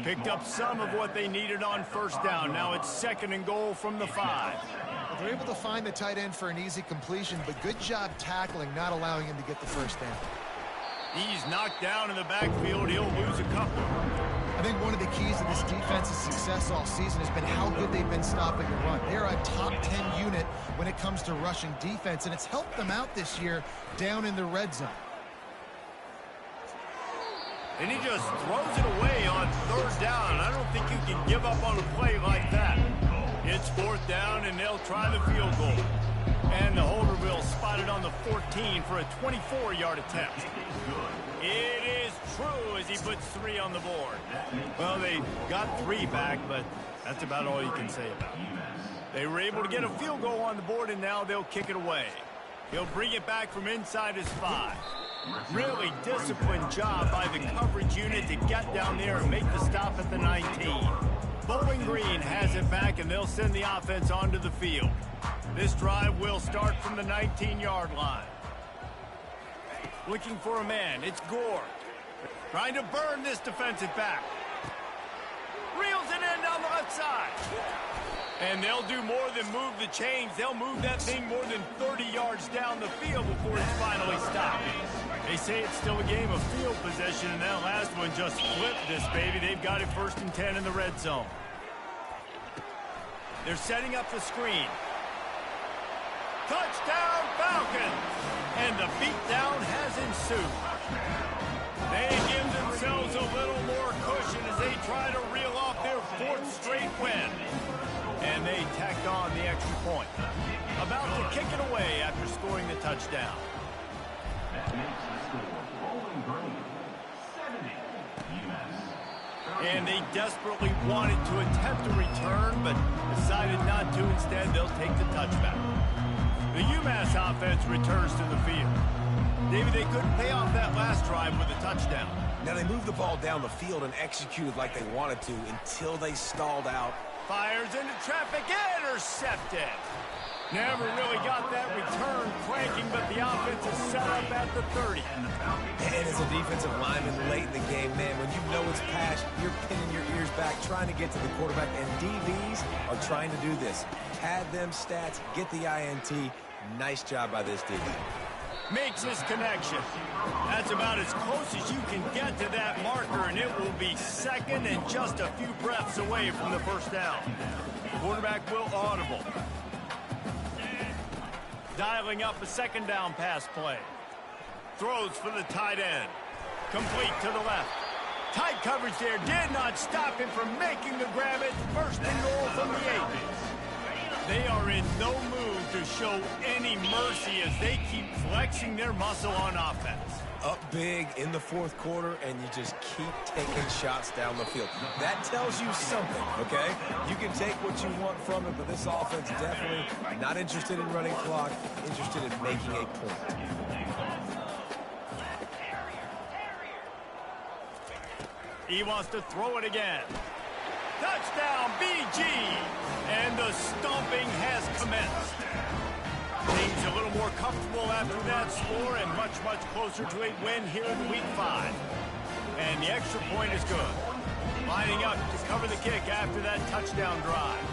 Picked up some of what they needed on first down. Now it's second and goal from the 5. Well, they're able to find the tight end for an easy completion, but good job tackling, not allowing him to get the first down. He's knocked down in the backfield. He'll lose a couple. I think one of the keys to this defense's success all season has been how good they've been stopping the run. They're a top 10 unit when it comes to rushing defense, and it's helped them out this year down in the red zone. And he just throws it away on third down. I don't think you can give up on a play like that. It's fourth down, and they'll try the field goal. And the holder will spike. spotted on the 14 for a 24-yard attempt. It is true as he puts 3 on the board. Well, they got 3 back, but that's about all you can say about it. They were able to get a field goal on the board, and now they'll kick it away. He'll bring it back from inside his 5. Really disciplined job by the coverage unit to get down there and make the stop at the 19. Bowling Green has it back, and they'll send the offense onto the field. This drive will start from the 19-yard line. Looking for a man, it's Gore. Trying to burn this defensive back. Reels it in down the left side. And they'll do more than move the chains. They'll move that thing more than 30 yards down the field before it's finally stopped. They say it's still a game of field possession, and that last one just flipped this baby. They've got it 1st and 10 in the red zone. They're setting up the screen. Touchdown Falcons! And the beatdown has ensued. They give themselves a little more cushion as they try to reel off their 4th straight win. And they tacked on the extra point. About to kick it away after scoring the touchdown. That makes the score Bowling Green 70, UMass. And they desperately wanted to attempt a return, but decided not to. Instead, they'll take the touchback. The UMass offense returns to the field. David, they couldn't pay off that last drive with a touchdown. Now they moved the ball down the field and executed like they wanted to until they stalled out. Fires into traffic, intercepted. Never really got that return cranking, but the offense is set up at the 30. And as a defensive lineman late in the game, man, when you know it's pass, you're pinning your ears back, trying to get to the quarterback, and DBs are trying to do this. Pad them stats, get the INT. Nice job by this DB. Makes his connection. That's about as close as you can get to that marker, and it will be 2nd and just a few breaths away from the 1st down. Quarterback will audible. Dialing up a 2nd down pass play. Throws for the tight end. Complete to the left. Tight coverage there did not stop him from making the grab at 1st and goal from the 8. They are in no mood to show any mercy as they keep flexing their muscle on offense. Up big in the 4th quarter, and you just keep taking shots down the field. That tells you something, okay? You can take what you want from it, but this offense definitely not interested in running clock, interested in making a point. He wants to throw it again. Touchdown, BG! And the stomping has commenced. Team's a little more comfortable after that score and much, much closer to a win here in Week 5. And the extra point is good. Lining up to cover the kick after that touchdown drive.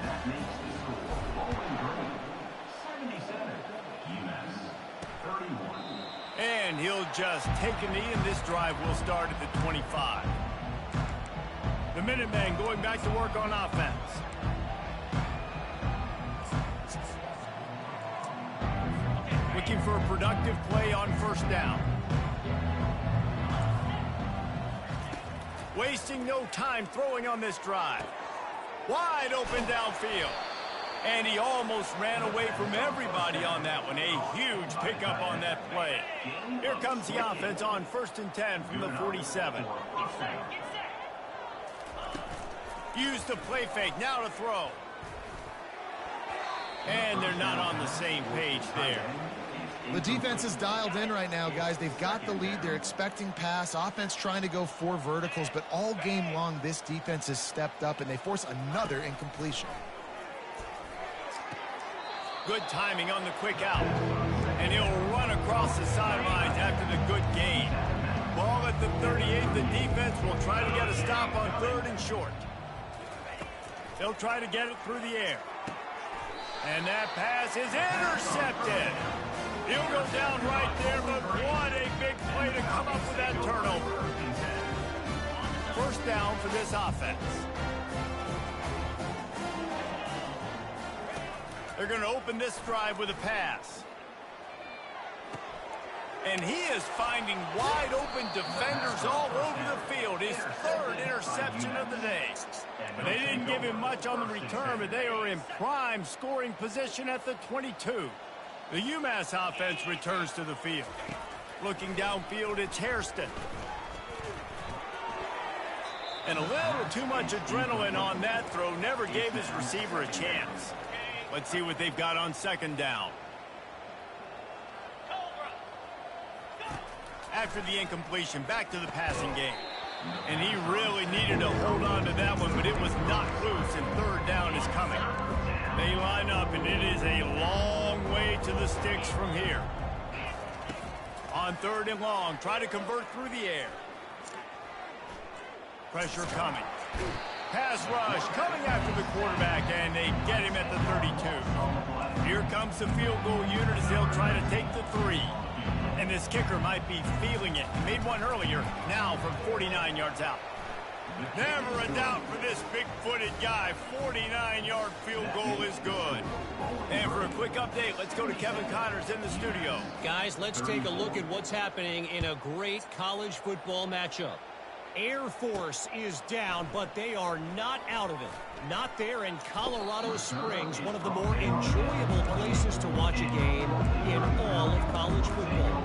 That makes the score Bowling Green 77, UMass 31. And he'll just take a knee, and this drive will start at the 25. The Minutemen going back to work on offense. Looking for a productive play on 1st down. Wasting no time throwing on this drive. Wide open downfield. And he almost ran away from everybody on that one. A huge pickup on that play. Here comes the offense on 1st and 10 from the 47. Use the play fake, now to throw. And they're not on the same page there. The defense is dialed in right now, guys. They've got the lead. They're expecting pass. Offense trying to go 4 verticals, but all game long, this defense has stepped up, and they force another incompletion. Good timing on the quick out. And he'll run across the sidelines after the good gain. Ball at the 38. The defense will try to get a stop on 3rd and short. They'll try to get it through the air. And that pass is intercepted. He'll go down right there, but what a big play to come up with that turnover. 1st down for this offense. They're going to open this drive with a pass. And he is finding wide open defenders all over the field. His 3rd interception of the day. But they didn't give him much on the return, but they are in prime scoring position at the 22. The UMass offense returns to the field. Looking downfield, it's Hairston. And a little too much adrenaline on that throw. Never gave his receiver a chance. Let's see what they've got on second down. After the incompletion, back to the passing game. And he really needed to hold on to that one, but it was knocked loose, and third down is coming. They line up, and it is a long way to the sticks from here. On third and long, try to convert through the air. Pressure coming. Pass rush coming after the quarterback, and they get him at the 32. Here comes the field goal unit as they'll try to take the 3. And this kicker might be feeling it. He made one earlier, now from 49 yards out. Never a doubt for this big-footed guy. 49-yard field goal is good. And for a quick update, let's go to Kevin Connors in the studio. Guys, let's take a look at what's happening in a great college football matchup. Air Force is down, but they are not out of it. Not there in Colorado Springs, one of the more enjoyable places to watch a game in all of college football.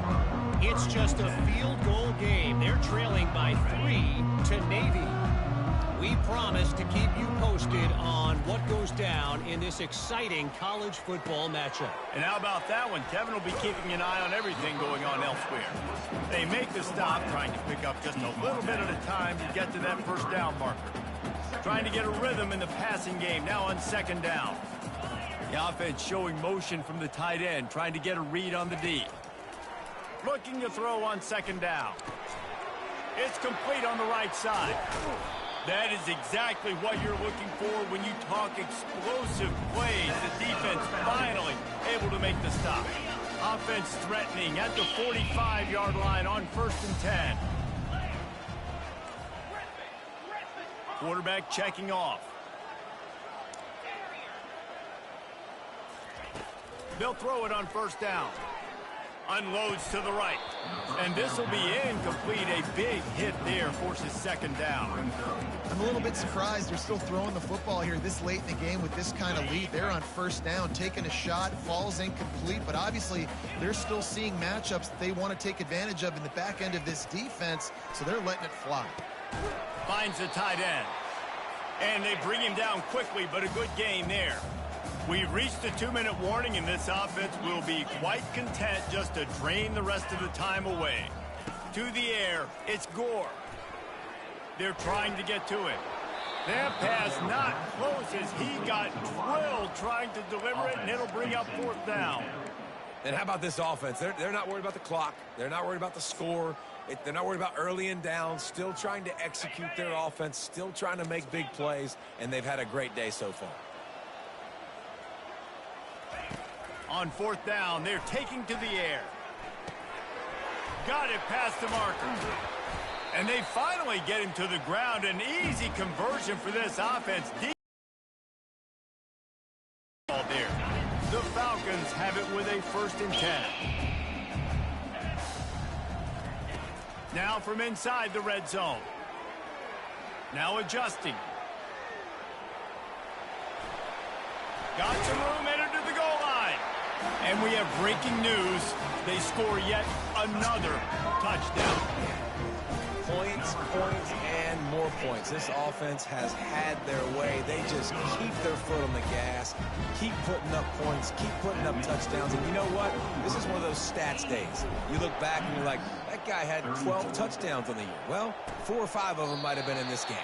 It's just a field goal game. They're trailing by 3 to Navy. We promise to keep you posted on what goes down in this exciting college football matchup. And how about that one? Kevin will be keeping an eye on everything going on elsewhere. They make the stop, trying to pick up just a little bit at a time to get to that first down marker. Trying to get a rhythm in the passing game, now on second down. The offense showing motion from the tight end, trying to get a read on the D. Looking to throw on second down. It's complete on the right side. That is exactly what you're looking for when you talk explosive plays. The defense finally able to make the stop. Offense threatening at the 45-yard line on 1st and 10. Quarterback checking off. They'll throw it on 1st down. Unloads to the right. And this will be incomplete. A big hit there forces second down. I'm a little bit surprised they're still throwing the football here this late in the game with this kind of lead. They're on 1st down, taking a shot, falls incomplete, but obviously they're still seeing matchups that they want to take advantage of in the back end of this defense, so they're letting it fly. Finds the tight end. And they bring him down quickly, but a good gain there. We've reached the 2-minute warning, and this offense will be quite content just to drain the rest of the time away. To the air, it's Gore. They're trying to get to it. That pass not close as he got drilled trying to deliver it, and it'll bring up 4th down. And how about this offense? They're not worried about the clock. They're not worried about the score. They're not worried about early and down. Still trying to execute their offense. Still trying to make big plays, and they've had a great day so far. On 4th down, they're taking to the air. Got it past the marker. And they finally get him to the ground. An easy conversion for this offense. Deep ball there. The Falcons have it with a 1st and 10. Now from inside the red zone. Now adjusting. Got some room, entered to the goal line. And we have breaking news. They score yet another touchdown. Points, and more points. This offense has had their way. They just keep their foot on the gas, keep putting up points, keep putting up touchdowns. And you know what? This is one of those stats days. You look back and you're like, that guy had 12 touchdowns on the year. Well, 4 or 5 of them might have been in this game.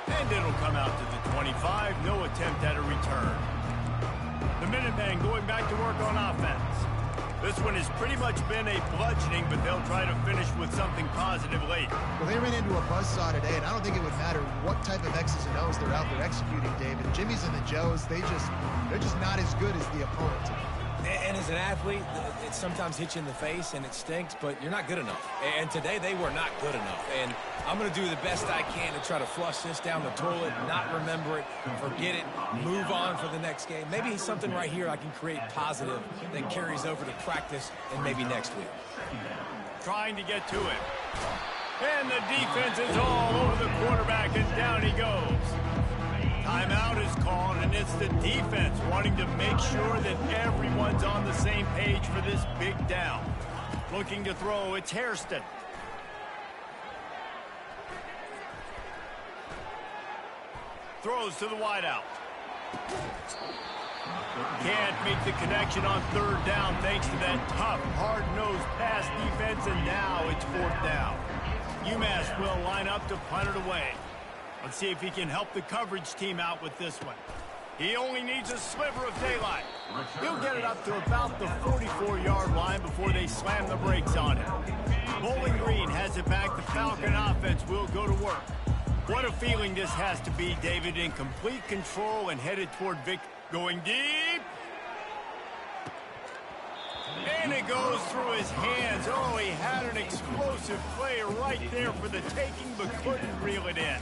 And it'll come out to the 25. No attempt at a return. The Minutemen going back to work on offense. This one has pretty much been a bludgeoning, but they'll try to finish with something positive late. Well, they ran into a buzzsaw today, and I don't think it would matter what type of X's and O's they're out there executing, David. Jimmy's and the Joes, they're just not as good as the opponent. And as an athlete, it sometimes hits you in the face and it stinks, but you're not good enough. And today they were not good enough. And I'm going to do the best I can to try to flush this down the toilet, not remember it, forget it, move on for the next game. Maybe something right here I can create positive that carries over to practice and maybe next week. Trying to get to it. And the defense is all over the quarterback, and down he goes. Timeout is called, and And it's the defense wanting to make sure that everyone's on the same page for this big down. Looking to throw, it's Hairston. Throws to the wideout. Can't make the connection on third down thanks to that tough, hard-nosed pass defense, and now it's fourth down. UMass will line up to punt it away. Let's see if he can help the coverage team out with this one. He only needs a sliver of daylight. He'll get it up to about the 44-yard line before they slam the brakes on him. Bowling Green has it back. The Falcon offense will go to work. What a feeling this has to be, David, in complete control and headed toward victory. Going deep. And it goes through his hands. Oh, he had an explosive play right there for the taking, but couldn't reel it in.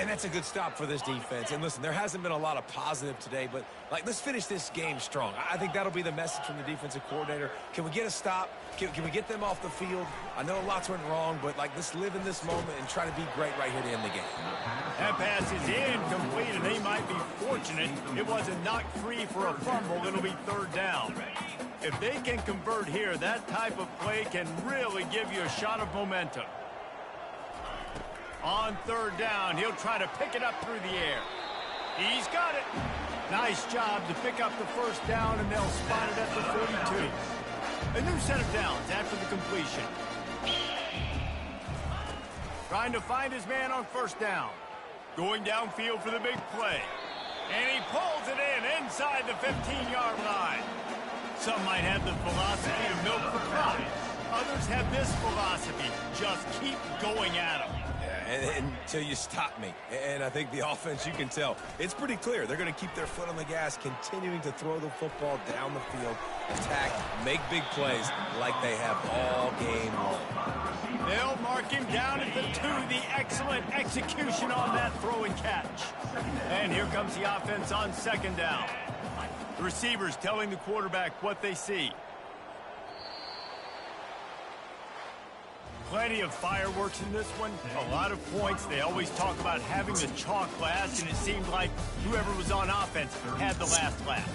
And that's a good stop for this defense. And listen, there hasn't been a lot of positive today, but let's finish this game strong. I think that'll be the message from the defensive coordinator. Can we get a stop? Can we get them off the field? I know lots went wrong, but let's live in this moment and try to be great right here to end the game. That pass is incomplete, and they might be fortunate it wasn't knocked free for a fumble. It'll be third down. If they can convert here, that type of play can really give you a shot of momentum. On third down, he'll try to pick it up through the air. He's got it. Nice job to pick up the first down, and they'll spot it at the 42. A new set of downs after the completion. Trying to find his man on first down. Going downfield for the big play. And he pulls it in inside the 15-yard line. Some might have the philosophy of milk the clock. Others have this philosophy. Just keep going at him. Until you stop me. And I think the offense, you can tell, it's pretty clear. They're going to keep their foot on the gas, continuing to throw the football down the field, attack, make big plays like they have all game long. They'll mark him down at the 2. The excellent execution on that throw and catch. And here comes the offense on second down. The receivers telling the quarterback what they see. Plenty of fireworks in this one. A lot of points. They always talk about having the chalk last, and it seemed like whoever was on offense had the last laugh.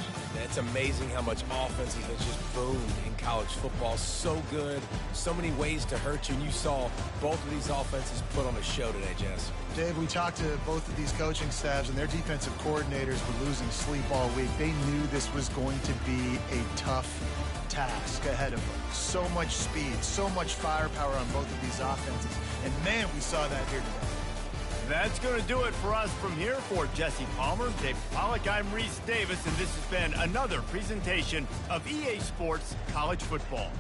It's amazing how much offense has just boomed in college football. So good. So many ways to hurt you. And you saw both of these offenses put on a show today, Jess. Dave, we talked to both of these coaching staffs, and their defensive coordinators were losing sleep all week. They knew this was going to be a tough task ahead of them. So much speed, so much firepower on both of these offenses. And man, we saw that here today. That's going to do it for us from here. For Jesse Palmer, Dave Pollack, I'm Reese Davis, and this has been another presentation of EA Sports College Football.